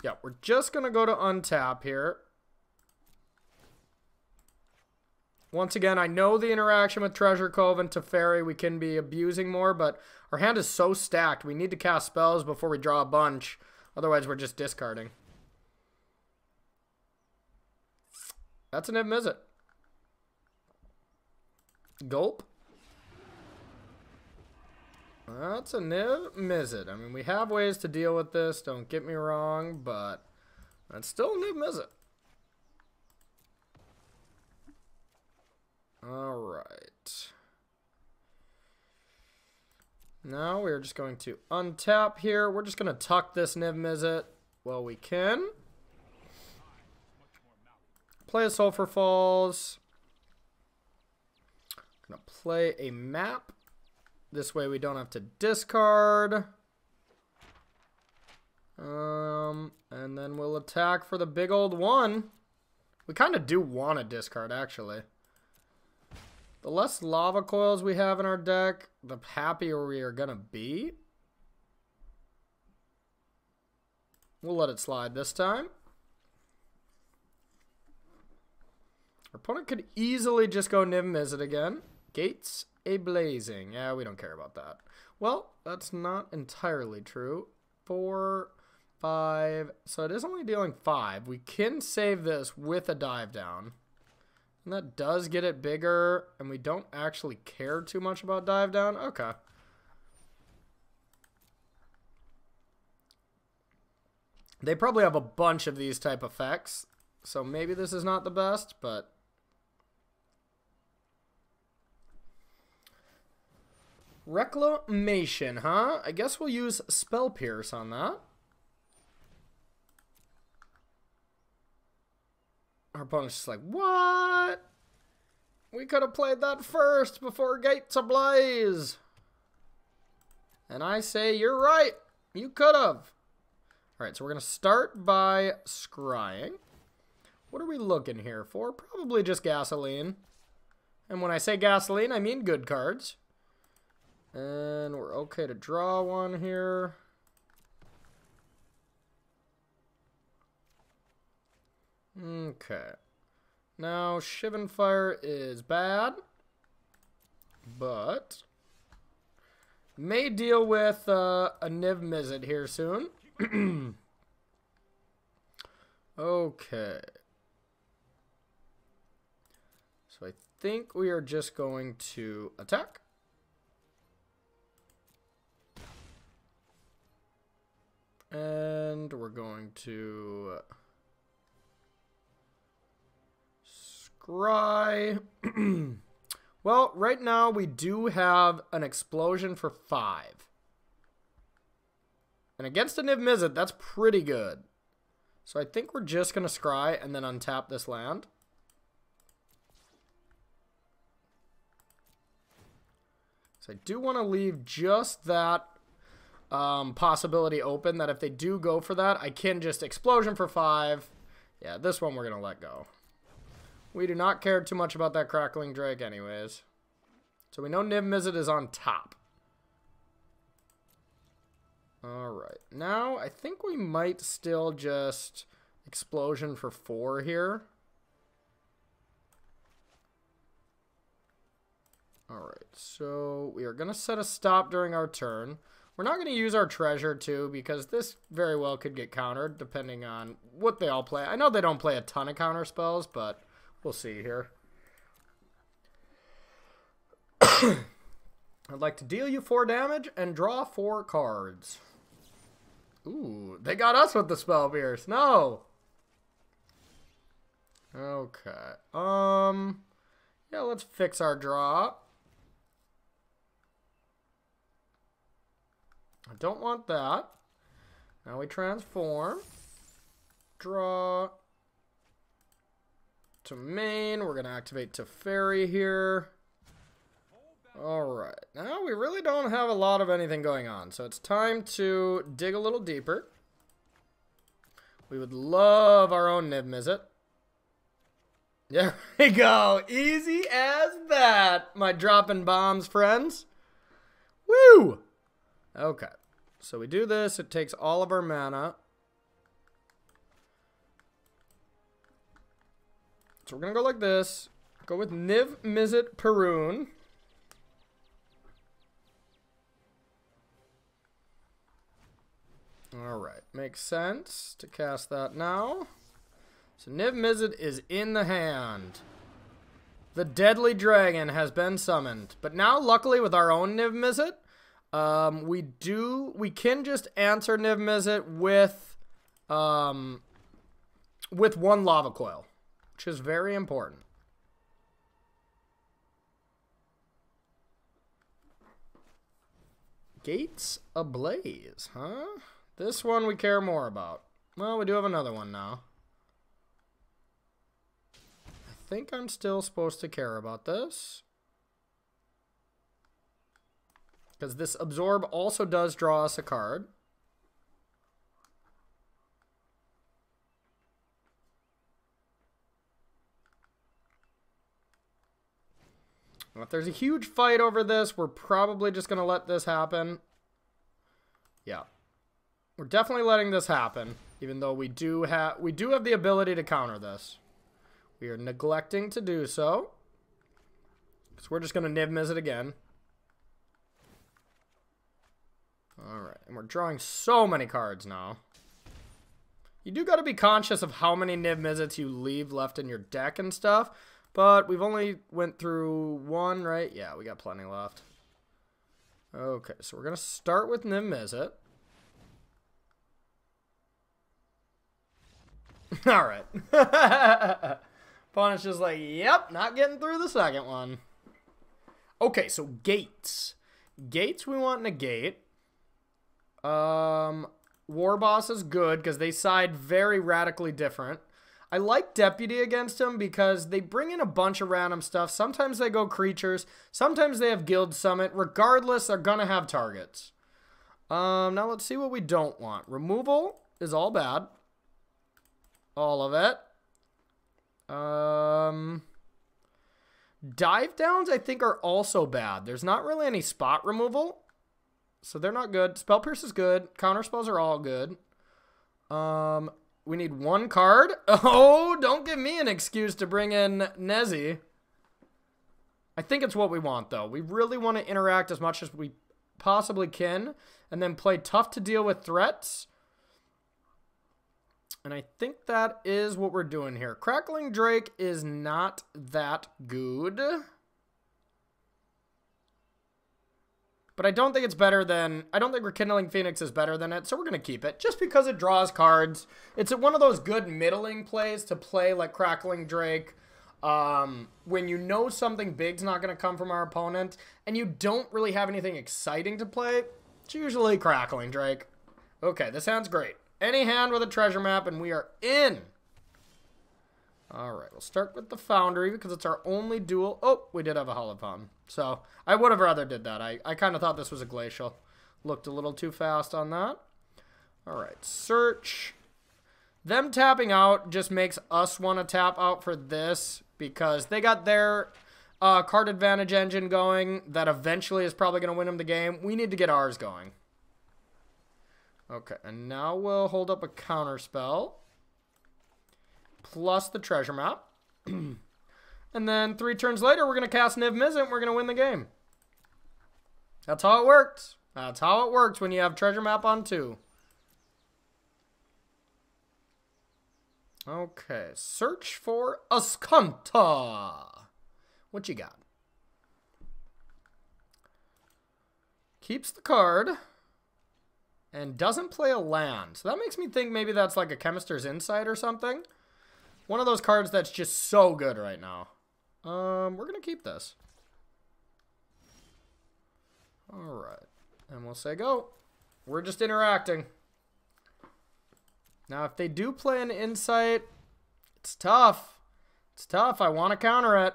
Yeah, we're just going to go to untap here. Once again, I know the interaction with Treasure Cove and Teferi we can be abusing more, but our hand is so stacked. We need to cast spells before we draw a bunch. Otherwise, we're just discarding. That's a Niv-Mizzet. Gulp. That's a Niv-Mizzet. I mean, we have ways to deal with this, don't get me wrong, but that's still a Niv-Mizzet. Alright. Now we're just going to untap here. We're just going to tuck this Niv-Mizzet while we can. Play a Sulphur Falls. Going to play a map. This way we don't have to discard. And then we'll attack for the big old 1. We kind of do want to discard, actually. The less lava coils we have in our deck, the happier we are going to be. We'll let it slide this time. Our opponent could easily just go Niv-Mizzet again. Gates a-blazing. Yeah, we don't care about that. Well, that's not entirely true. 4, 5. So it is only dealing 5. We can save this with a dive down. And that does get it bigger, and we don't actually care too much about dive down. Okay. They probably have a bunch of these type effects, so maybe this is not the best, but... Reclamation, huh? I guess we'll use Spell Pierce on that. Our opponent's just like, what? We could have played that first before Gates Ablaze. And I say, you're right. You could have. Alright, so we're going to start by scrying. What are we looking here for? Probably just gasoline. And when I say gasoline, I mean good cards. And we're okay to draw one here. Okay. Now, Shivan Fire is bad, but may deal with a Niv-Mizzet here soon. Okay. think we are just going to attack. And we're going to scry. Well, right now we do have an explosion for 5. And against a Niv-Mizzet, that's pretty good. So I think we're just going to scry and then untap this land. So I do want to leave just that possibility open, that if they do go for that, I can just explosion for 5. Yeah, this one we're going to let go. We do not care too much about that Crackling Drake anyways. So we know Niv-Mizzet is on top. Alright, now I think we might still just explosion for 4 here. Alright, so we are going to set a stop during our turn. We're not going to use our treasure too, because this very well could get countered depending on what they all play. I know they don't play a ton of counter spells, but we'll see here. I'd like to deal you 4 damage and draw 4 cards. Ooh, they got us with the Spell Pierce. No. Okay. Yeah, let's fix our draw. I don't want that. Now we transform. Draw. To main. We're going to activate Teferi here. Alright. Now we really don't have a lot of anything going on. So it's time to dig a little deeper. We would love our own Niv-Mizzet. There we go. Easy as that, my Droppin bombs friends. Woo! Okay. So we do this. It takes all of our mana. So we're going to go like this. Go with Niv-Mizzet Parun. Alright. Makes sense to cast that now. So Niv-Mizzet is in the hand. The Deadly Dragon has been summoned. But now, luckily, with our own Niv-Mizzet, we can just answer Niv-Mizzet with 1 Lava Coil, which is very important. Gates Ablaze, huh? This one we care more about. Well, we do have another one now. I think I'm still supposed to care about this. Because this Absorb also does draw us a card. Well, if there's a huge fight over this, we're probably just going to let this happen. Yeah. We're definitely letting this happen, even though we do have the ability to counter this. We are neglecting to do so. So we're just going to Niv-Mizzet again. Alright, and we're drawing so many cards now. You do got to be conscious of how many Niv-Mizzets you leave left in your deck and stuff. But we've only went through 1, right? Yeah, we got plenty left. Okay, so we're going to start with Niv-Mizzet. Alright. Opponent's just like, yep, not getting through the second one. Okay, so gates. Gates we want negate. War Boss is good because they side very radically different. I like Deputy against him because they bring in a bunch of random stuff. Sometimes they go creatures. Sometimes they have Guild Summit. Regardless, they're going to have targets. Now let's see what we don't want. Removal is all bad. All of it. Dive Downs, I think, are also bad. There's not really any spot removal. So they're not good. Spell Pierce is good. Counter spells are all good. We need 1 card. Oh, don't give me an excuse to bring in Nezzy. I think it's what we want, though. We really want to interact as much as we possibly can. And then play tough to deal with threats. And I think that is what we're doing here. Crackling Drake is not that good. But I don't think it's better than... I don't think Rekindling Phoenix is better than it, so we're going to keep it. Just because it draws cards. It's one of those good middling plays to play like Crackling Drake. When you know something big's not going to come from our opponent, and you don't really have anything exciting to play, it's usually Crackling Drake. Okay, this hand's great. Any hand with a treasure map, and we are in. Alright, we'll start with the Foundry, because it's our only duel. Oh, we did have a Holopon. So, I would have rather did that. I kind of thought this was a Glacial. Looked a little too fast on that. Alright, search. Them tapping out just makes us want to tap out for this, because they got their card advantage engine going that eventually is probably going to win them the game. We need to get ours going. Okay, and now we'll hold up a counter spell. Plus the treasure map. And then 3 turns later, we're going to cast Niv-Mizzet and we're going to win the game. That's how it works. That's how it works when you have treasure map on 2. Okay, search for Ascanta. What you got? Keeps the card. And doesn't play a land. So that makes me think maybe that's like a Chemister's Insight or something. One of those cards that's just so good right now. We're going to keep this. Alright. And we'll say go. We're just interacting. Now, if they do play an Insight, it's tough. It's tough. I want to counter it.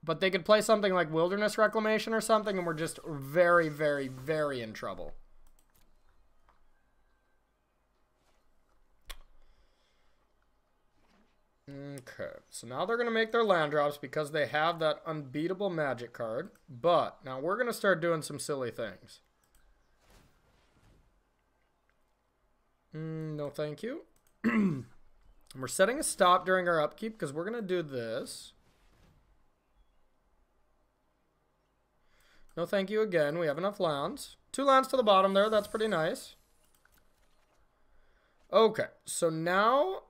But they could play something like Wilderness Reclamation or something, and we're just very, very, very in trouble. Okay, so now they're going to make their land drops because they have that unbeatable magic card. But now we're going to start doing some silly things. No, thank you. And we're setting a stop during our upkeep because we're going to do this. No, thank you again. We have enough lands. 2 lands to the bottom there. That's pretty nice. Okay, so now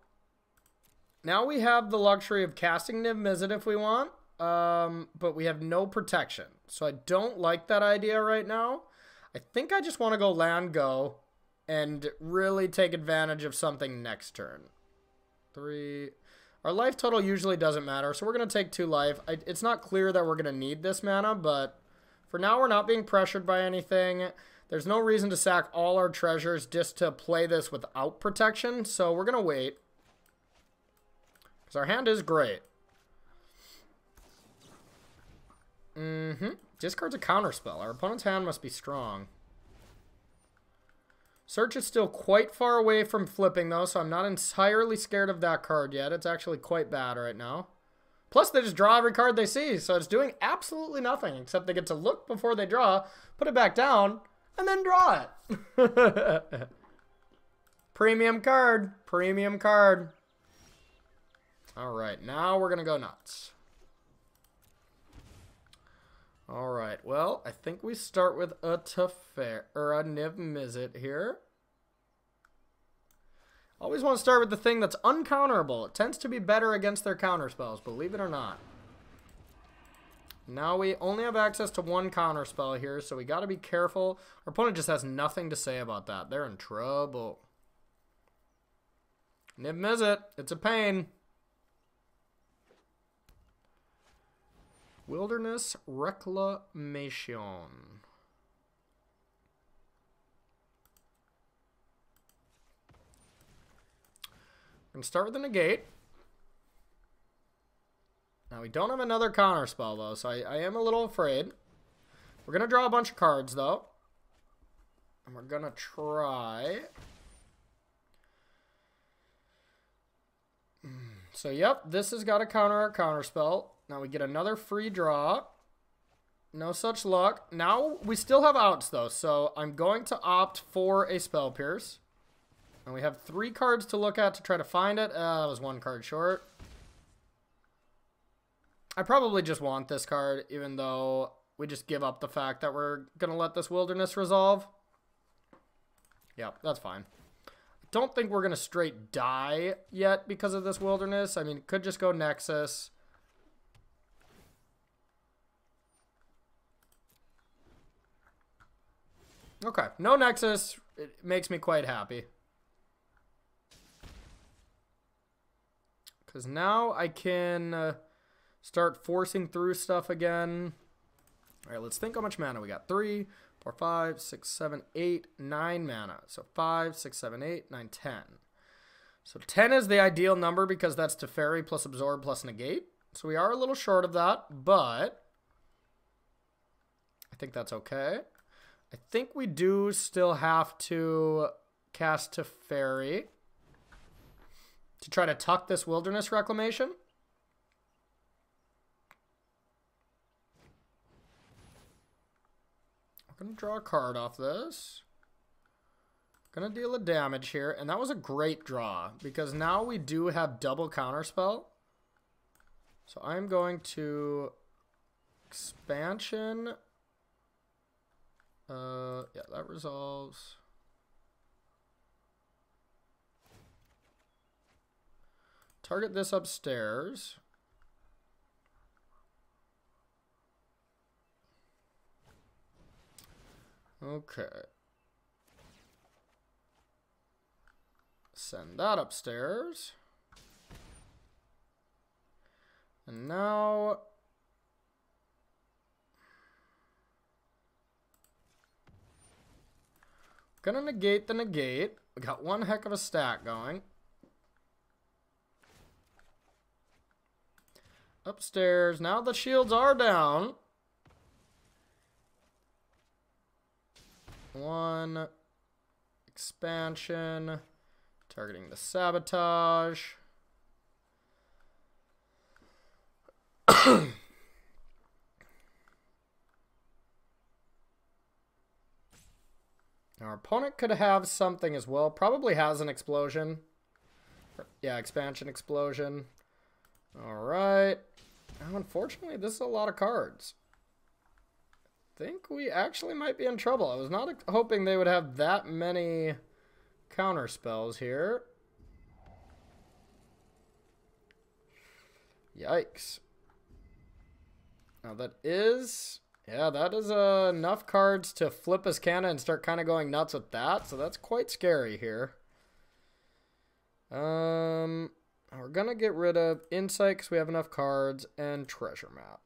we have the luxury of casting Niv-Mizzet if we want, but we have no protection. So I don't like that idea right now. I think I just want to go land go and really take advantage of something next turn. 3. Our life total usually doesn't matter, so we're going to take 2 life. It's not clear that we're going to need this mana, but for now we're not being pressured by anything. There's no reason to sack all our treasures just to play this without protection, so we're going to wait. Our hand is great. Discard's a counterspell. Our opponent's hand must be strong. Search is still quite far away from flipping, though, so I'm not entirely scared of that card yet. It's actually quite bad right now. Plus, they just draw every card they see, so it's doing absolutely nothing, except they get to look before they draw, put it back down, and then draw it. Premium card. Premium card. Alright, now we're going to go nuts. Alright, well, I think we start with a Niv-Mizzet here. Always want to start with the thing that's uncounterable. It tends to be better against their counterspells, believe it or not. Now we only have access to 1 counterspell here, so we got to be careful. Our opponent just has nothing to say about that. They're in trouble. Niv-Mizzet, it's a pain. Wilderness Reclamation. We're going to start with a negate. Now, we don't have another counter spell, though, so I am a little afraid. We're going to draw a bunch of cards, though. And we're going to try. So, yep, this has got to counter our counter spell. Now we get another free draw. No such luck. Now we still have outs though, so I'm going to opt for a Spell Pierce. And we have 3 cards to look at to try to find it. That was 1 card short. I probably just want this card, even though we just give up the fact that we're going to let this Wilderness resolve. Yep, that's fine. I don't think we're going to straight die yet because of this wilderness. I mean, it could just go Nexus. Okay, no Nexus. It makes me quite happy. Because now I can start forcing through stuff again. All right, let's think how much mana we got. 3, 4, 5, 6, 7, 8, 9 mana. So 5, 6, 7, 8, 9, 10. So 10 is the ideal number because that's Teferi plus Absorb plus Negate. So we are a little short of that, but I think that's okay. I think we do still have to cast Teferi to try to tuck this Wilderness Reclamation. We're going to draw a card off this. Going to deal a damage here. And that was a great draw because now we do have double counterspell. So I'm going to expansion. Yeah, that resolves. Target this upstairs. Okay. Send that upstairs. And now gonna negate the negate. We got one heck of a stack going. Upstairs. Now the shields are down. One. Expansion. Targeting the sabotage. Our opponent could have something as well. Probably has an explosion. Yeah, expansion, explosion. Alright. Now, unfortunately, this is a lot of cards. I think we actually might be in trouble. I was not hoping they would have that many counter spells here. Yikes. Now that is... Yeah, that is enough cards to flip his cannon and start kind of going nuts with that. So that's quite scary here. We're going to get rid of Insight because we have enough cards and Treasure Map.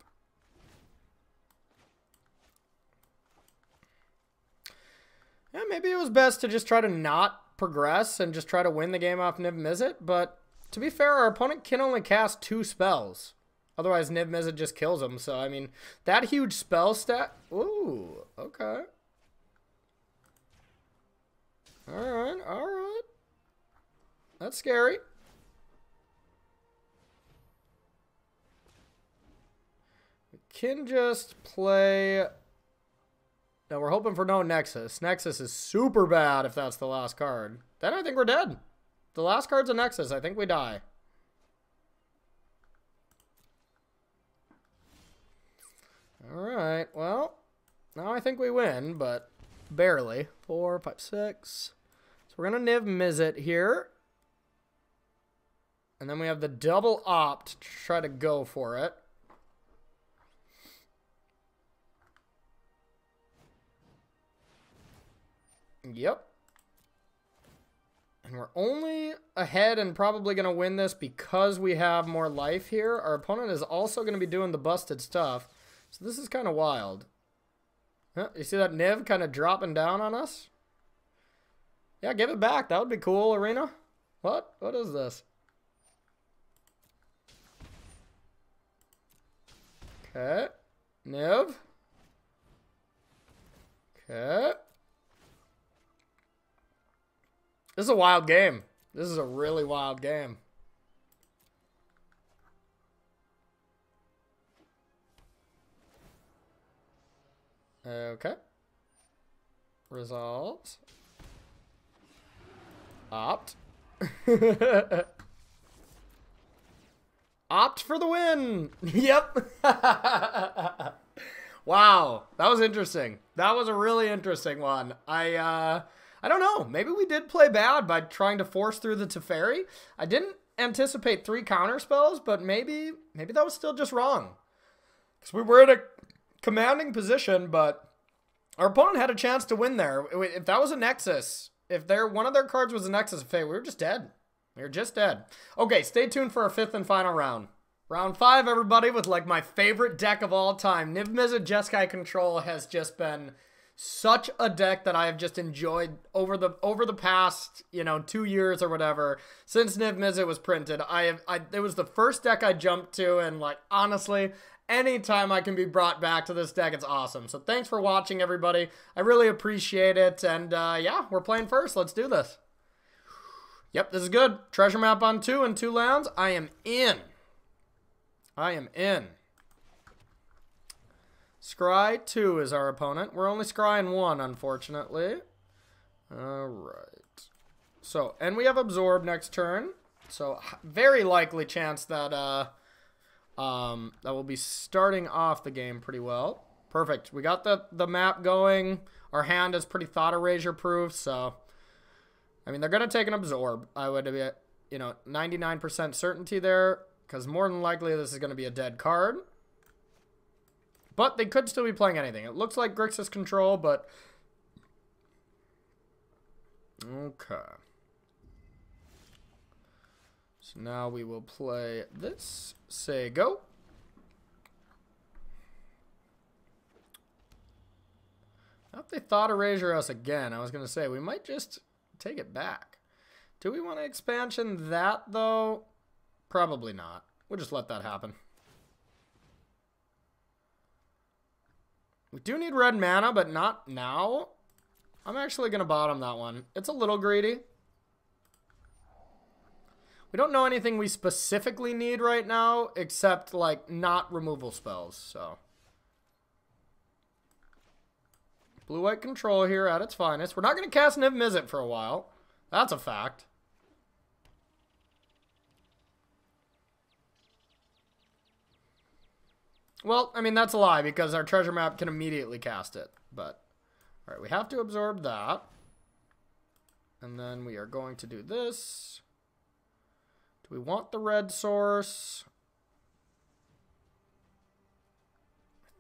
Yeah, maybe it was best to just try to not progress and just try to win the game off Niv-Mizzet. But to be fair, our opponent can only cast 2 spells. Otherwise, Niv-Mizzet just kills him. So, I mean, that huge spell stat... Ooh, okay. Alright, alright. That's scary. We can just play... Now, we're hoping for no Nexus. Nexus is super bad if that's the last card. Then I think we're dead. If the last card's a Nexus, I think we die. Alright, well, now I think we win, but barely. 4, 5, 6. So we're going to Niv-Mizzet here. And then we have the double opt to try to go for it. Yep. And we're only ahead and probably going to win this because we have more life here. Our opponent is also going to be doing the busted stuff. So this is kind of wild. Huh, you see that Niv kind of dropping down on us? Yeah, give it back. That would be cool, Arena. What? What is this? Okay. Niv. Okay. This is a wild game. This is a really wild game. Okay. Resolves. Opt. Opt for the win. Yep. Wow. That was interesting. That was a really interesting one. I I don't know. Maybe we did play bad by trying to force through the Teferi. I didn't anticipate 3 counter spells, but maybe that was still just wrong. Because we were in a commanding position, but our opponent had a chance to win there. If that was a Nexus, if one of their cards was a Nexus of Fate, we were just dead. We were just dead. Okay, stay tuned for our 5th and final round. Round 5, everybody, with like my favorite deck of all time. Niv-Mizzet Jeskai Control has just been such a deck that I have just enjoyed over the past, 2 years or whatever, since Niv-Mizzet was printed. It was the first deck I jumped to, and like honestly, anytime I can be brought back to this deck, it's awesome. So thanks for watching, everybody. I really appreciate it, and yeah, we're playing first. Let's do this. Yep, this is good. Treasure map on 2 and 2 lands. I am in. Scry 2 is our opponent. We're only scrying 1, unfortunately. Alright. So, and we have Absorb next turn. So, very likely chance that that will be starting off the game pretty well. Perfect. We got the map going. Our hand is pretty Thought Erasure proof, so I mean, they're going to take an Absorb. I would be, 99% certainty there, because more than likely this is going to be a dead card. But they could still be playing anything. It looks like Grixis Control, but okay. So now we will play this. Say go. Now if they Thought Erasure us again, I was going to say, we might just take it back. Do we want to expansion that, though? Probably not. We'll just let that happen. We do need red mana, but not now. I'm actually going to bottom that one. It's a little greedy. We don't know anything we specifically need right now, except, like, not removal spells, so. Blue-white control here at its finest. We're not going to cast Niv-Mizzet for a while. That's a fact. Well, I mean, that's a lie, because our treasure map can immediately cast it. But, alright, we have to absorb that. And then we are going to do this. Do we want the red source?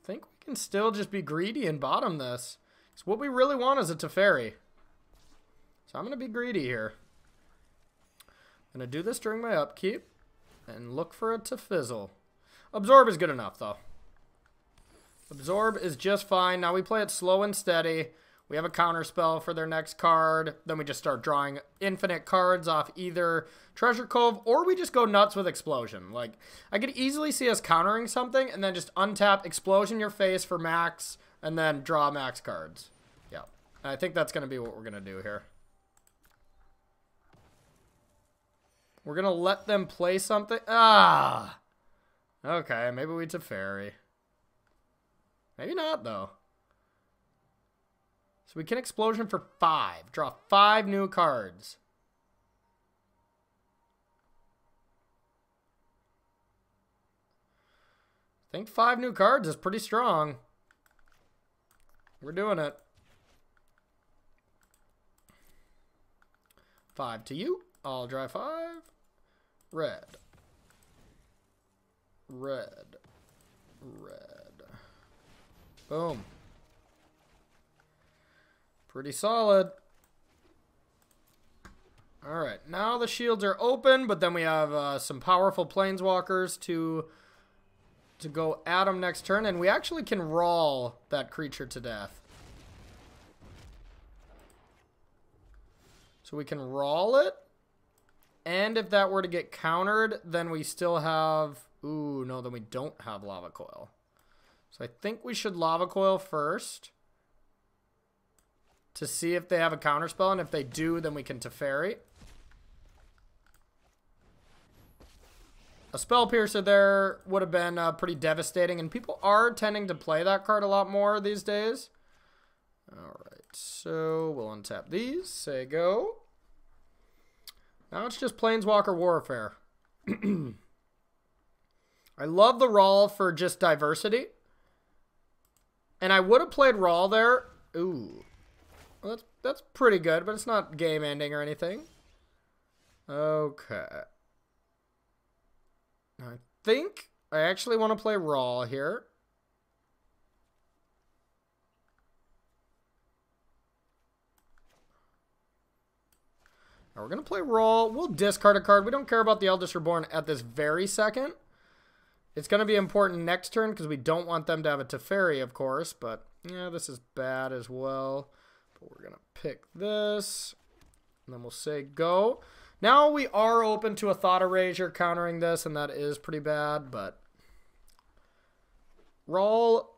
I think we can still just be greedy and bottom this. So what we really want is a Teferi. So I'm going to be greedy here. I'm going to do this during my upkeep and look for it to fizzle. Absorb is good enough, though. Absorb is just fine. Now we play it slow and steady. We have a counter spell for their next card. Then we just start drawing infinite cards off either Treasure Cove, or we just go nuts with Explosion. Like, I could easily see us countering something and then just untap Explosion your face for max, and then draw max cards. Yeah. And I think that's going to be what we're going to do here. We're going to let them play something. Ah! Okay, maybe we Teferi. Maybe not, though. So we can Explosion for 5. Draw 5 new cards. I think 5 new cards is pretty strong. We're doing it. 5 to you. I'll draw 5. Red. Red. Red. Boom. Pretty solid. Alright, now the shields are open, but then we have some powerful planeswalkers to go at them next turn, and we actually can rawl that creature to death. So we can rawl it, and if that were to get countered, then we still have... Ooh, no, then we don't have Lava Coil. So I think we should Lava Coil first to see if they have a counterspell, and if they do, then we can Teferi. A Spell Piercer there would have been pretty devastating, and people are tending to play that card a lot more these days. Alright, so we'll untap these, say go. Now it's just Planeswalker Warfare. I love the Rawl for just diversity. And I would have played Rawl there. Ooh. Well, that's pretty good, but it's not game ending or anything. Okay. I think I actually want to play Raw here. Now we're going to play Raw. We'll discard a card. We don't care about the Eldest Reborn at this very second. It's going to be important next turn because we don't want them to have a Teferi, of course. But, yeah, this is bad as well. But we're going to pick this. And then we'll say go. Now we are open to a Thought Erasure countering this, and that is pretty bad. But Roll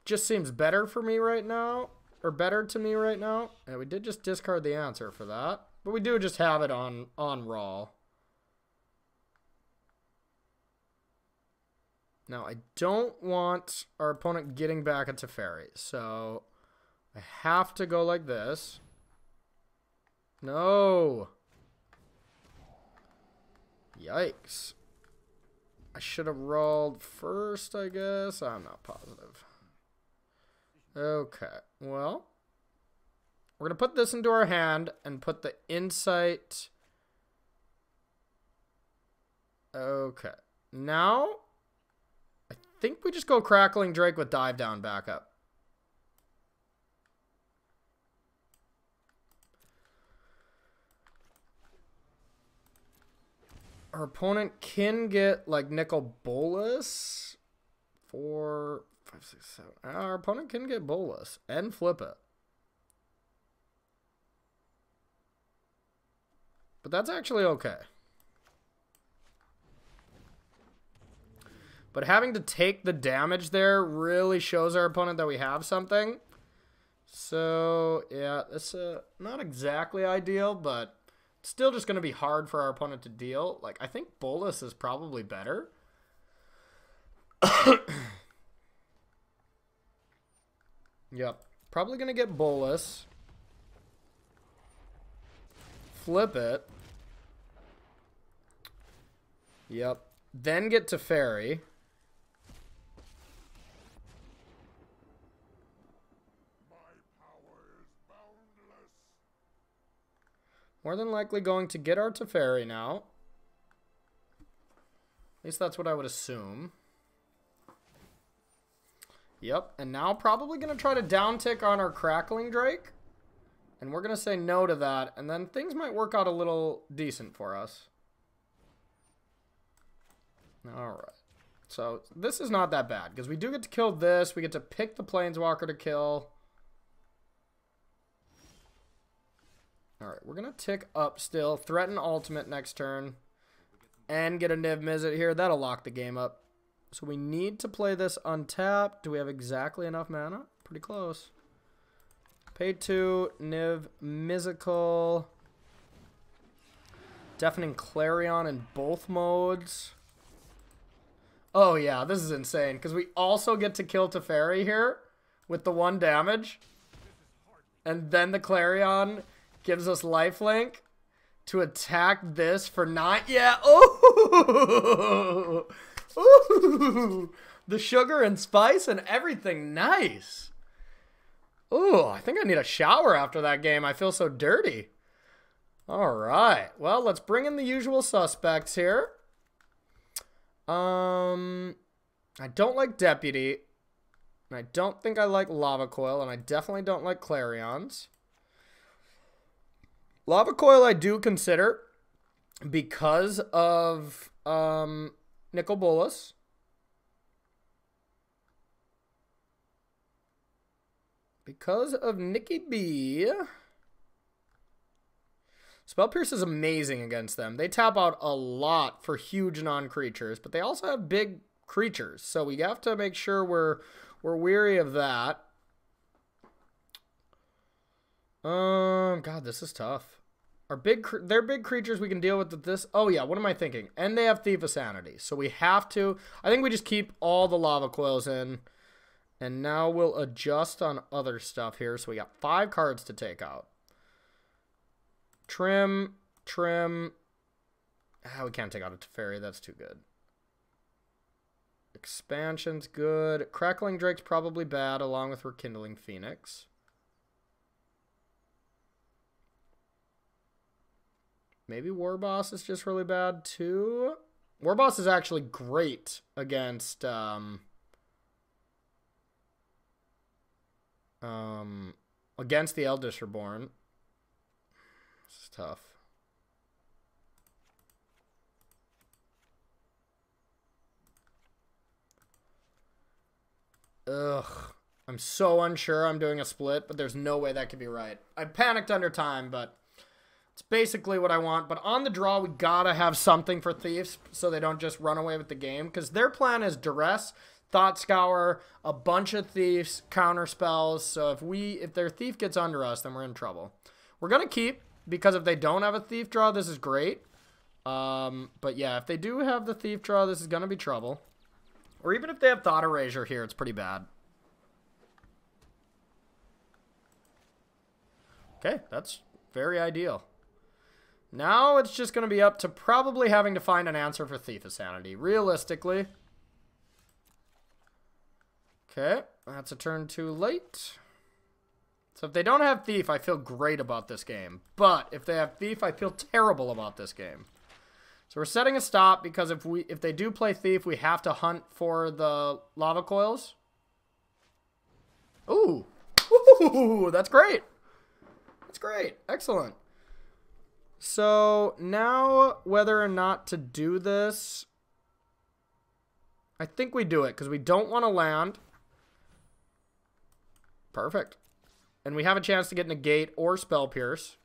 just seems better for me right now. Or better to me right now. And we did just discard the answer for that. But we do just have it on Raw. Now, I don't want our opponent getting back a Teferi. So, I have to go like this. No. Yikes. I should have rolled first, I guess. I'm not positive. Okay. Well, we're going to put this into our hand and put the Insight. Okay. Now, I think we just go Crackling Drake with Dive Down backup. Our opponent can get like Nicol Bolas. 4, 5, 6, 7. Our opponent can get Bolas and flip it. But that's actually okay. But having to take the damage there really shows our opponent that we have something. So, yeah, it's not exactly ideal, but it's still just going to be hard for our opponent to deal. Like, I think Bolas is probably better. Yep. Probably going to get Bolas. Flip it. Yep. Then get Teferi. More than likely going to get our Teferi now. At least that's what I would assume. Yep, and now probably going to try to downtick on our Crackling Drake. And we're going to say no to that, and then things might work out a little decent for us. Alright. So, this is not that bad, because we do get to kill this. We get to pick the Planeswalker to kill. Alright, we're going to tick up still. Threaten ultimate next turn. And get a Niv-Mizzet here. That'll lock the game up. So we need to play this untapped. Do we have exactly enough mana? Pretty close. Pay 2. Niv-Mizzet. Deafening Clarion in both modes. Oh yeah, this is insane. Because we also get to kill Teferi here. With the 1 damage. And then the Clarion gives us lifelink to attack this for 9. Yeah. Oh, ooh, the sugar and spice and everything. Nice. Oh, I think I need a shower after that game. I feel so dirty. All right. Well, let's bring in the usual suspects here. I don't like Deputy. And I don't think I like Lava Coil. And I definitely don't like Clarions. Lava Coil I do consider because of Nicol Bolas. Because of Nikki B. Spell Pierce is amazing against them. They tap out a lot for huge non-creatures, but they also have big creatures. So we have to make sure we're weary of that. God, this is tough. They're big creatures we can deal with this. Oh yeah, what am I thinking? And they have Thief of Sanity, so we have to. I think we just keep all the Lava Coils in, and now we'll adjust on other stuff here. So we got 5 cards to take out. Trim. We can't take out a Teferi. That's too good. Expansion's good. Crackling Drake's probably bad, along with Rekindling Phoenix. Maybe Warboss is just really bad, too. Warboss is actually great against... against the Eldritch Reborn. This is tough. Ugh. I'm so unsure I'm doing a split, but there's no way that could be right. I panicked under time, but it's basically what I want. But on the draw, we gotta have something for Thieves so they don't just run away with the game. Because their plan is Duress, Thought Scour, a bunch of Thieves, counter spells. So if their Thief gets under us, then we're in trouble. We're gonna keep, because if they don't have a Thief draw, this is great. But yeah, if they do have the Thief draw, this is gonna be trouble. Or even if they have Thought Erasure here, it's pretty bad. Okay, that's very ideal. Now it's just going to be up to probably having to find an answer for Thief of Sanity, realistically. Okay, that's a turn too late. So if they don't have Thief, I feel great about this game. But if they have Thief, I feel terrible about this game. So we're setting a stop because if they do play Thief, we have to hunt for the lava coils. Ooh. Ooh, that's great. That's great. Excellent. So now whether or not to do this, I think we do it because we don't want to land. Perfect. And we have a chance to get Negate or Spell Pierce,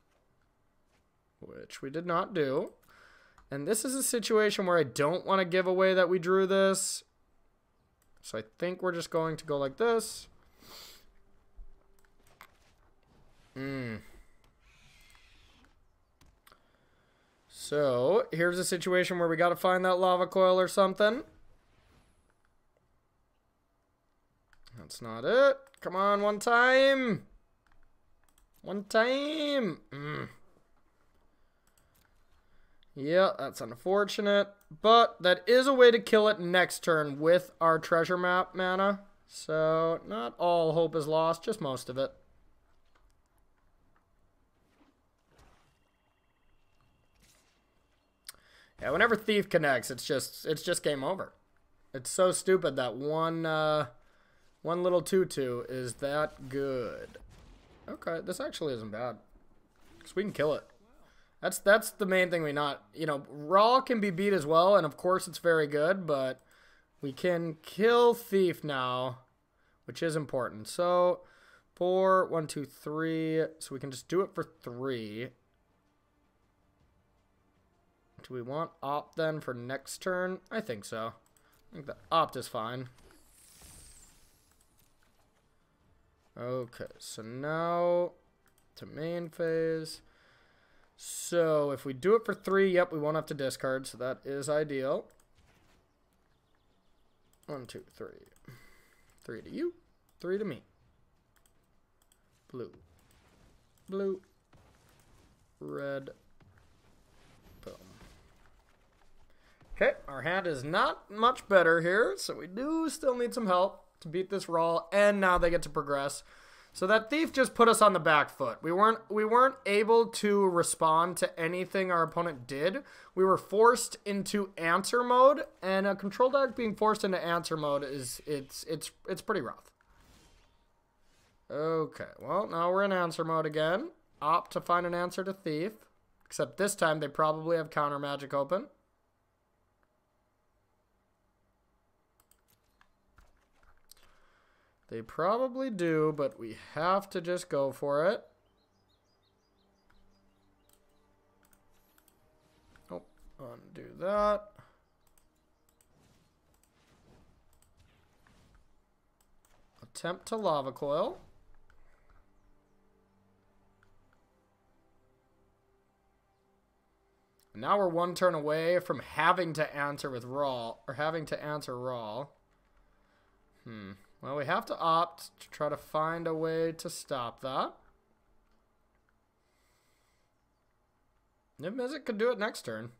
which we did not do. And this is a situation where I don't want to give away that we drew this. So I think we're just going to go like this. So here's a situation where we got to find that lava coil or something. That's not it. Come on, one time. One time. Yeah, that's unfortunate. But that is a way to kill it next turn with our treasure map mana. So not all hope is lost, just most of it. Yeah, whenever Thief connects, it's just game over. It's so stupid that one little 2/2 is that good. Okay, this actually isn't bad. Because we can kill it. That's the main thing we not... You know, Raw can be beat as well, and of course it's very good, but we can kill Thief now, which is important. So, 4, 1, 2, 3. So we can just do it for 3. Do we want Opt then for next turn? I think so. I think the Opt is fine. Okay, so now to main phase. So if we do it for 3, yep, we won't have to discard, so that is ideal. 1, 2, 3. 3 to you, 3 to me. Blue. Blue. Red. Boom. Okay, our hand is not much better here, so we do still need some help to beat this Raw, and now they get to progress. So that Thief just put us on the back foot. We weren't able to respond to anything our opponent did. We were forced into answer mode, and a control deck being forced into answer mode is it's pretty rough. Okay, well now we're in answer mode again. Opt to find an answer to Thief, except this time they probably have counter magic open. They probably do, but we have to just go for it. Oh, undo that. Attempt to lava coil. Now we're one turn away from having to answer with Raw, or having to answer Raw. Well, we have to opt to try to find a way to stop that. Niv-Mizzet could do it next turn.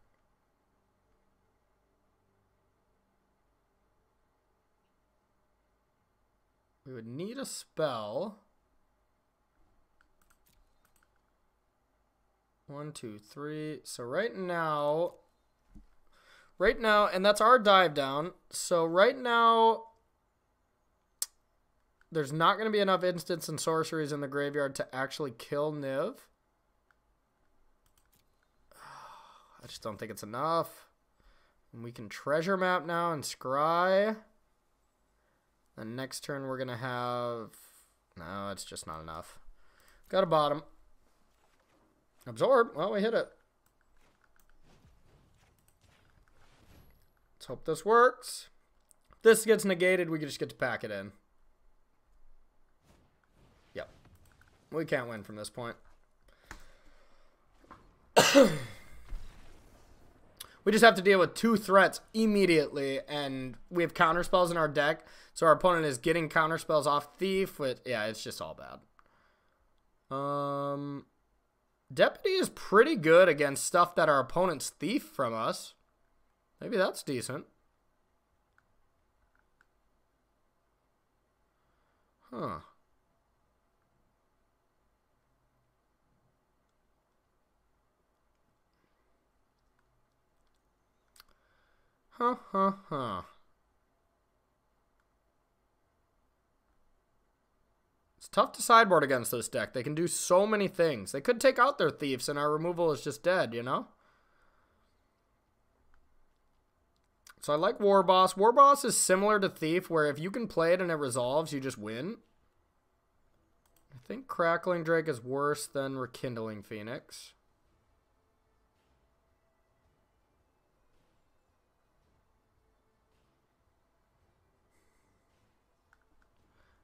We would need a spell. 1, 2, 3. So right now, and that's our dive down. So right now, there's not going to be enough instants and sorceries in the graveyard to actually kill Niv. I just don't think it's enough. And we can treasure map now and scry. And next turn we're going to have... No, it's just not enough. Got a bottom. Absorb. Well, we hit it. Let's hope this works. If this gets negated, we just get to pack it in. Yep. We can't win from this point. We just have to deal with 2 threats immediately, and we have counterspells in our deck, so our opponent is getting counterspells off Thief. Yeah, it's just all bad. Deputy is pretty good against stuff that our opponent's Thief from us. Maybe that's decent. Huh. It's tough to sideboard against this deck. They can do so many things. They could take out their Thieves and our removal is just dead, you know? So I like War Boss. War Boss is similar to Thief, where if you can play it and it resolves, you just win. I think Crackling Drake is worse than Rekindling Phoenix.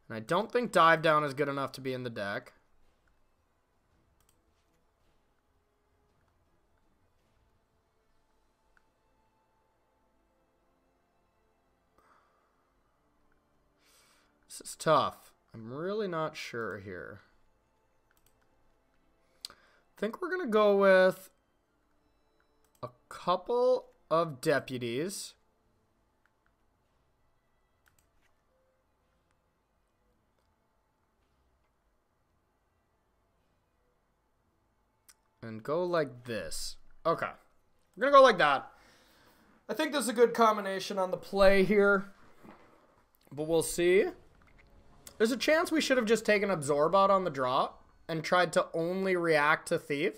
And I don't think Dive Down is good enough to be in the deck. This is tough. I'm really not sure here. I think we're going to go with a couple of deputies. And go like this. Okay. We're going to go like that. I think this is a good combination on the play here. But we'll see. There's a chance we should have just taken Absorb out on the draw and tried to only react to Thief.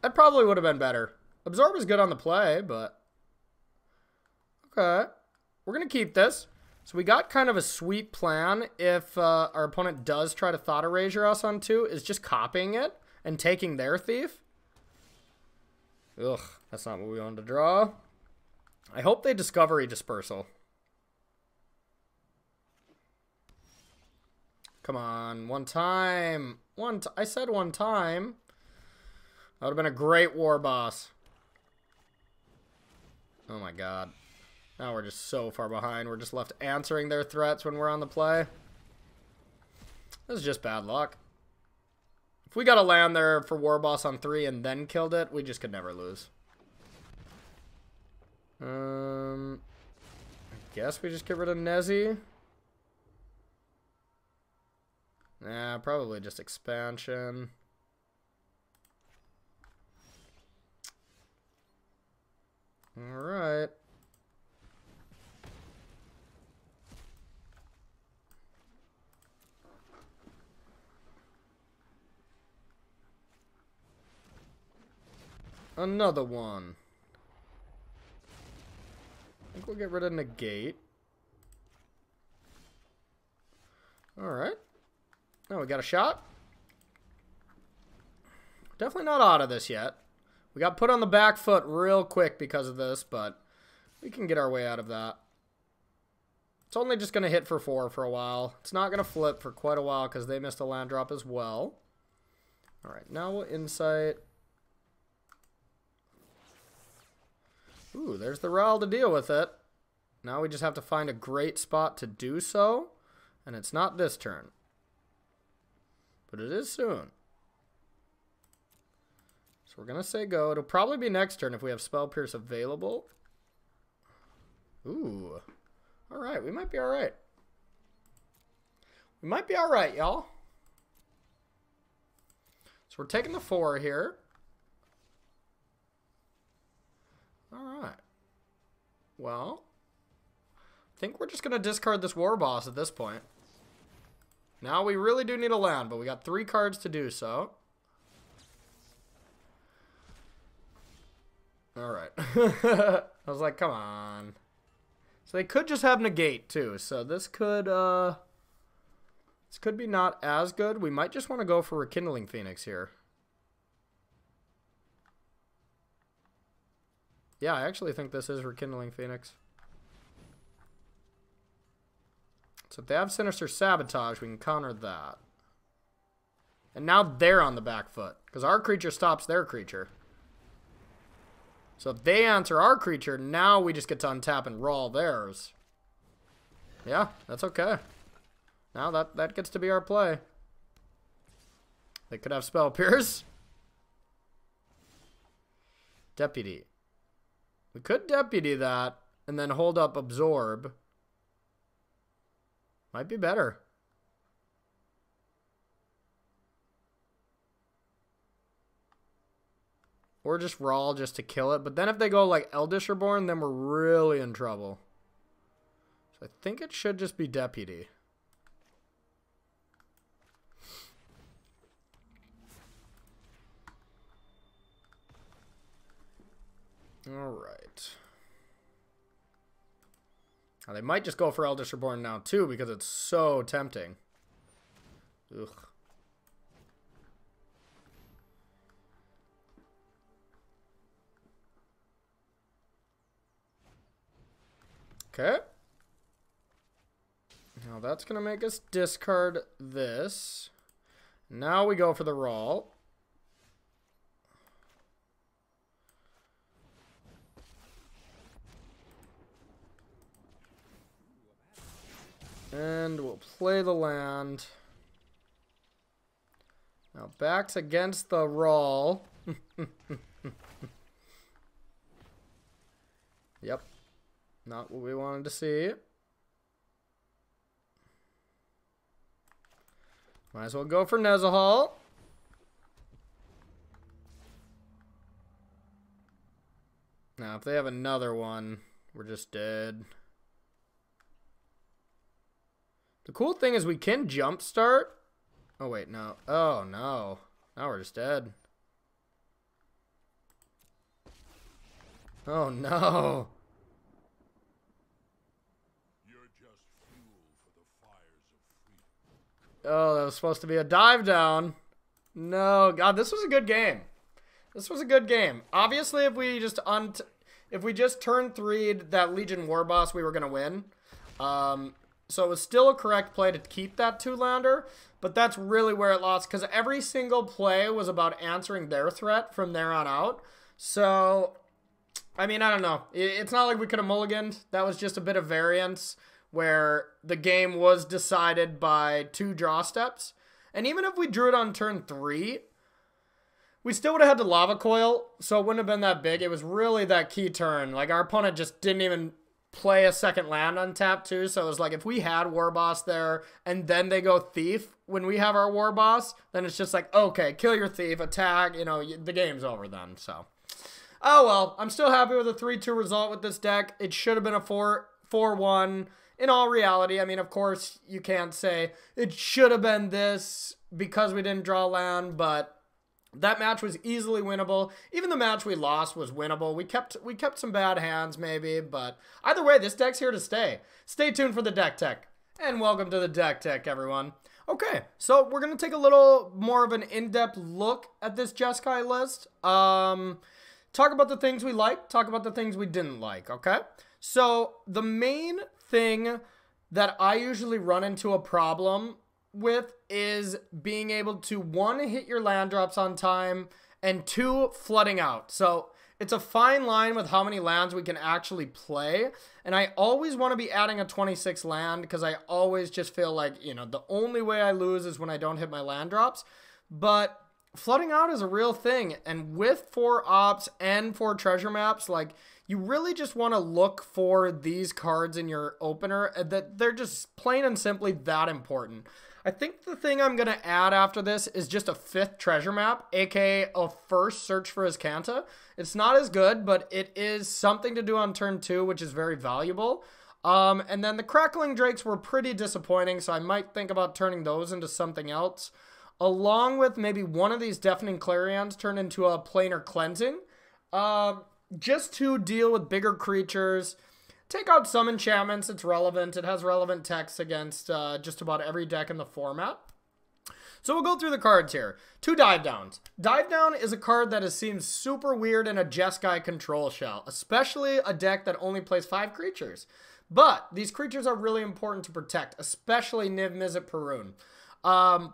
That probably would have been better. Absorb is good on the play, but... Okay. We're going to keep this. So we got kind of a sweet plan if our opponent does try to Thought Erasure us on 2, is just copying it and taking their Thief. Ugh, that's not what we wanted to draw. I hope they Discovery Dispersal. Come on, one time. I said one time. That would have been a great War Boss. Oh my god. Now we're just so far behind. We're just left answering their threats when we're on the play. This is just bad luck. If we got a land there for War Boss on 3 and then killed it, we just could never lose. I guess we just get rid of Nezzy. Nah, probably just expansion. Alright. Another one. I think we'll get rid of Negate. Alright. Oh, we got a shot. Definitely not out of this yet. We got put on the back foot real quick because of this, but we can get our way out of that. It's only just going to hit for 4 for a while. It's not going to flip for quite a while because they missed a land drop as well. Alright, now we'll Insight. Ooh, there's the Ral to deal with it. Now we just have to find a great spot to do so. And it's not this turn. But it is soon. So we're going to say go. It'll probably be next turn if we have Spell Pierce available. Ooh. Alright, we might be alright. We might be all right, y'all. So we're taking the 4 here. All right. Well, I think we're just going to discard this War Boss at this point. Now we really do need a land, but we got 3 cards to do so. All right. I was like, come on. So they could just have negate too. So this could be not as good. We might just want to go for Rekindling Phoenix here. Yeah, I actually think this is Rekindling Phoenix. So if they have Sinister Sabotage, we can counter that. And now they're on the back foot, because our creature stops their creature. So if they answer our creature, now we just get to untap and roll theirs. Yeah, that's okay. Now that gets to be our play. They could have Spell Pierce. Deputy. We could Deputy that and then hold up Absorb. Might be better. Or just Rawl just to kill it. But then if they go like Eldritch Reborn, then we're really in trouble. So I think it should just be Deputy. Alright. Now they might just go for Eldritch Reborn now too because it's so tempting. Ugh. Okay. Now that's going to make us discard this. Now we go for the Rawl. And we'll play the land. Now back's against the Rawl. Yep. Not what we wanted to see. Might as well go for Nezahal. Now, if they have another one, we're just dead. The cool thing is we can jumpstart. Oh, wait, no. Oh, no. Now we're just dead. Oh, no. Oh, that was supposed to be a dive down. No, God, this was a good game. This was a good game. Obviously, if we just turn 3'd that Legion War Boss, we were gonna win. So it was still a correct play to keep that 2-lander, but that's really where it lost because every single play was about answering their threat from there on out. So, I mean, I don't know. It's not like we could have mulliganed. That was just a bit of variance where the game was decided by 2 draw steps. And even if we drew it on turn 3, we still would have had to Lava Coil, so it wouldn't have been that big. It was really that key turn. Like, our opponent just didn't even play a second land on tap, too. So it was like, if we had War Boss there, and then they go Thief when we have our War Boss, then it's just like, okay, kill your Thief, attack, you know, the game's over then, so. Oh, well, I'm still happy with a 3-2 result with this deck. It should have been a 4-1. In all reality, I mean, of course, you can't say it should have been this because we didn't draw land, but that match was easily winnable. Even the match we lost was winnable. We kept some bad hands maybe, but either way, this deck's here to stay. Stay tuned for the deck tech. And welcome to the deck tech, everyone. Okay, so we're going to take a little more of an in-depth look at this Jeskai list. Talk about the things we liked, talk about the things we didn't like, okay? So the main thing that I usually run into a problem with is being able to, 1, hit your land drops on time, and 2, flooding out. So it's a fine line with how many lands we can actually play, and I always want to be adding a 26 land because I always just feel like, you know, the only way I lose is when I don't hit my land drops. But flooding out is a real thing, and with 4 ops and 4 treasure maps, like, you really just want to look for these cards in your opener, that they're just plain and simply that important. I think the thing I'm going to add after this is just a 5th treasure map, aka a first search for Azcanta. It's not as good, but it is something to do on turn 2, which is very valuable. And then the Crackling Drakes were pretty disappointing, so I might think about turning those into something else. Along with maybe one of these Deafening Clarions turn into a Planar Cleansing. Just to deal with bigger creatures. Take out some enchantments, it's relevant. It has relevant text against just about every deck in the format. So we'll go through the cards here. 2 Dive Downs. Dive Down is a card that seems super weird in a Jeskai Control shell, especially a deck that only plays 5 creatures. But these creatures are really important to protect, especially Niv-Mizzet Parun.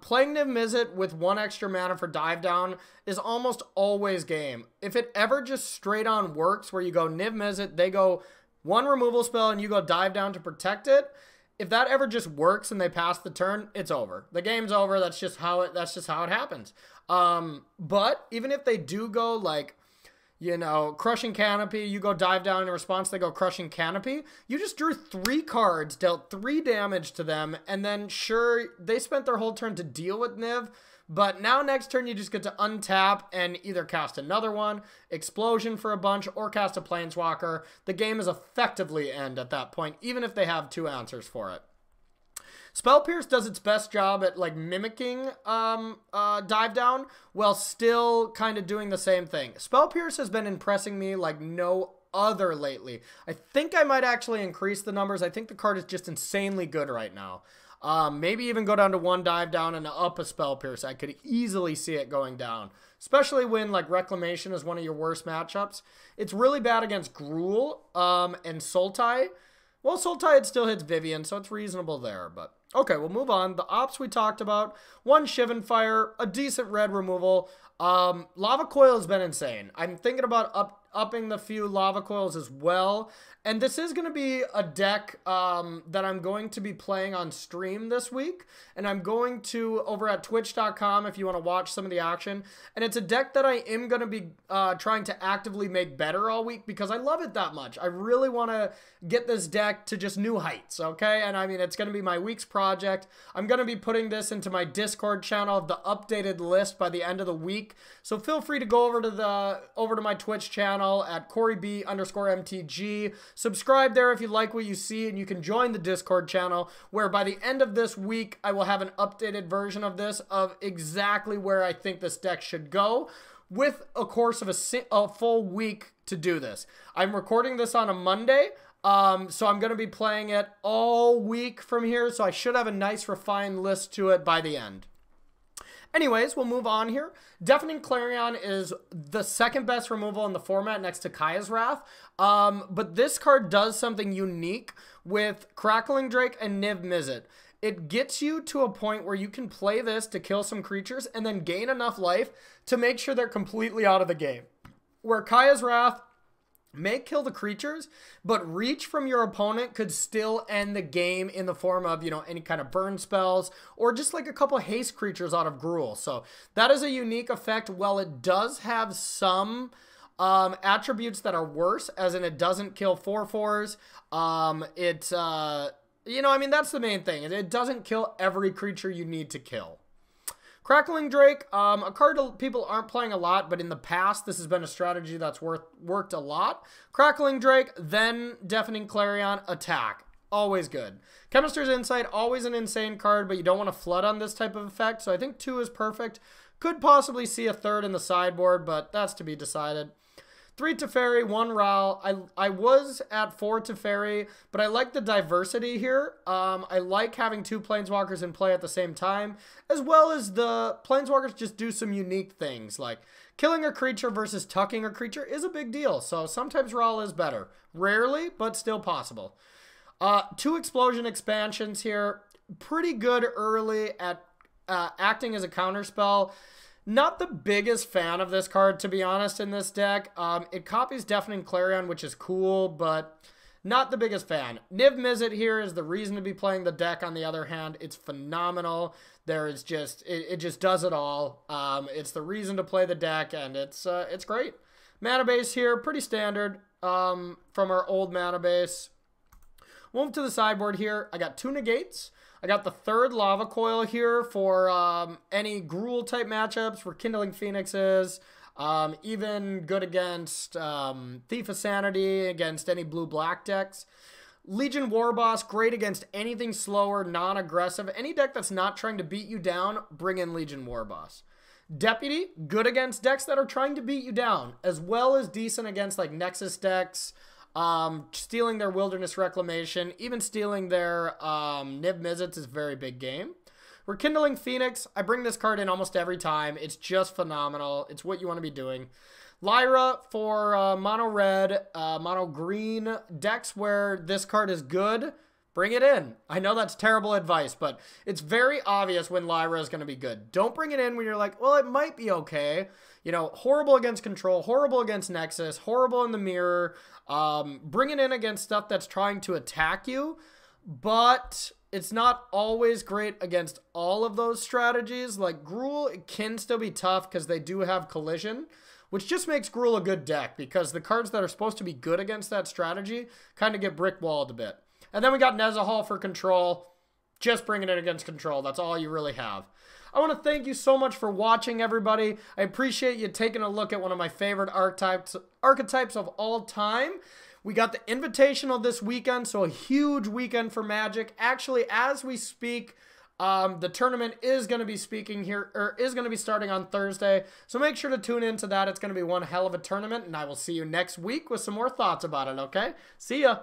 Playing Niv-Mizzet with 1 extra mana for Dive Down is almost always game. If it ever just straight on works where you go Niv-Mizzet, they go 1 removal spell and you go Dive Down to protect it, if that ever just works and they pass the turn, it's over. The game's over. That's just how it happens. But even if they do go like, you know, Crushing Canopy, you go Dive Down in response, they go Crushing Canopy, you just drew 3 cards, dealt 3 damage to them, and then sure, they spent their whole turn to deal with Niv, but now next turn you just get to untap and either cast another one, Explosion for a bunch, or cast a Planeswalker. The game is effectively end at that point, even if they have 2 answers for it. Spell Pierce does its best job at like mimicking Dive Down while still kind of doing the same thing. Spell Pierce has been impressing me like no other lately. I think I might actually increase the numbers. I think the card is just insanely good right now. Maybe even go down to 1 Dive Down and up a Spell Pierce. I could easily see it going down. Especially when like Reclamation is one of your worst matchups. It's really bad against Gruul and Sultai. Well, Sultai, it still hits Vivian, so it's reasonable there. But okay, we'll move on. The ops we talked about. 1 Shivan Fire, a decent red removal. Lava Coil has been insane. I'm thinking about upping the few Lava Coils as well. And this is going to be a deck that I'm going to be playing on stream this week. And I'm going to, over at twitch.com, if you want to watch some of the action. And it's a deck that I am going to be trying to actively make better all week because I love it that much. I really want to get this deck to just new heights, okay? And I mean, it's going to be my week's project. I'm going to be putting this into my Discord channel, the updated list by the end of the week. So feel free to go over to my Twitch channel at CoreyB_MTG. Subscribe there if you like what you see, and you can join the Discord channel where by the end of this week, I will have an updated version of this of exactly where I think this deck should go with a course of a full week to do this. I'm recording this on a Monday, so I'm going to be playing it all week from here, so I should have a nice refined list to it by the end. Anyways, we'll move on here. Deafening Clarion is the 2nd best removal in the format next to Kaya's Wrath. But this card does something unique with Crackling Drake and Niv-Mizzet. It gets you to a point where you can play this to kill some creatures and then gain enough life to make sure they're completely out of the game. Where Kaya's Wrath may kill the creatures, but reach from your opponent could still end the game in the form of, you know, any kind of burn spells or just like a couple haste creatures out of Gruul. So that is a unique effect. While it does have some attributes that are worse, as in it doesn't kill 4/4s. You know, I mean, that's the main thing. It doesn't kill every creature you need to kill. Crackling Drake, a card people aren't playing a lot, but in the past, this has been a strategy that's worked a lot. Crackling Drake, then Deafening Clarion, attack. Always good. Chemist's Insight, always an insane card, but you don't want to flood on this type of effect, so I think 2 is perfect. Could possibly see a 3rd in the sideboard, but that's to be decided. 3 Teferi, 1 Ral. I was at 4 Teferi, but I like the diversity here. I like having 2 Planeswalkers in play at the same time, as well as the Planeswalkers just do some unique things, like killing a creature versus tucking a creature is a big deal, so sometimes Ral is better. Rarely, but still possible. 2 Explosion expansions here. Pretty good early at acting as a counterspell. Not the biggest fan of this card, to be honest, in this deck. It copies Deafening Clarion, which is cool, but not the biggest fan. Niv-Mizzet here is the reason to be playing the deck, on the other hand. It's phenomenal. There is just, it just does it all. It's the reason to play the deck, and it's great. Mana base here, pretty standard from our old mana base. Move to the sideboard here. I got 2 negates. I got the third Lava Coil here for any Gruul type matchups, for Kindling Phoenixes, even good against Thief of Sanity, against any blue-black decks. Legion Warboss, great against anything slower, non-aggressive. Any deck that's not trying to beat you down, bring in Legion Warboss. Deputy, good against decks that are trying to beat you down, as well as decent against like Nexus decks, stealing their Wilderness Reclamation, even stealing their Niv-Mizzets is a very big game. We're Kindling Phoenix. I bring this card in almost every time. It's just phenomenal. It's what you want to be doing. Lyra for mono red, mono green decks where this card is good. Bring it in. I know that's terrible advice, but it's very obvious when Lyra is going to be good. Don't bring it in when you're like, well, it might be okay. You know, horrible against Control, horrible against Nexus, horrible in the mirror. Bring it in against stuff that's trying to attack you, but it's not always great against all of those strategies. Like Gruul, it can still be tough because they do have collision, which just makes Gruul a good deck because the cards that are supposed to be good against that strategy kind of get brick-walled a bit. And then we got Nezahal for Control. Just bringing it against Control. That's all you really have. I want to thank you so much for watching, everybody. I appreciate you taking a look at one of my favorite archetypes of all time. We got the Invitational this weekend, so a huge weekend for Magic. Actually, as we speak, the tournament is going to be starting on Thursday, so make sure to tune into that. It's going to be one hell of a tournament, and I will see you next week with some more thoughts about it, okay? See ya!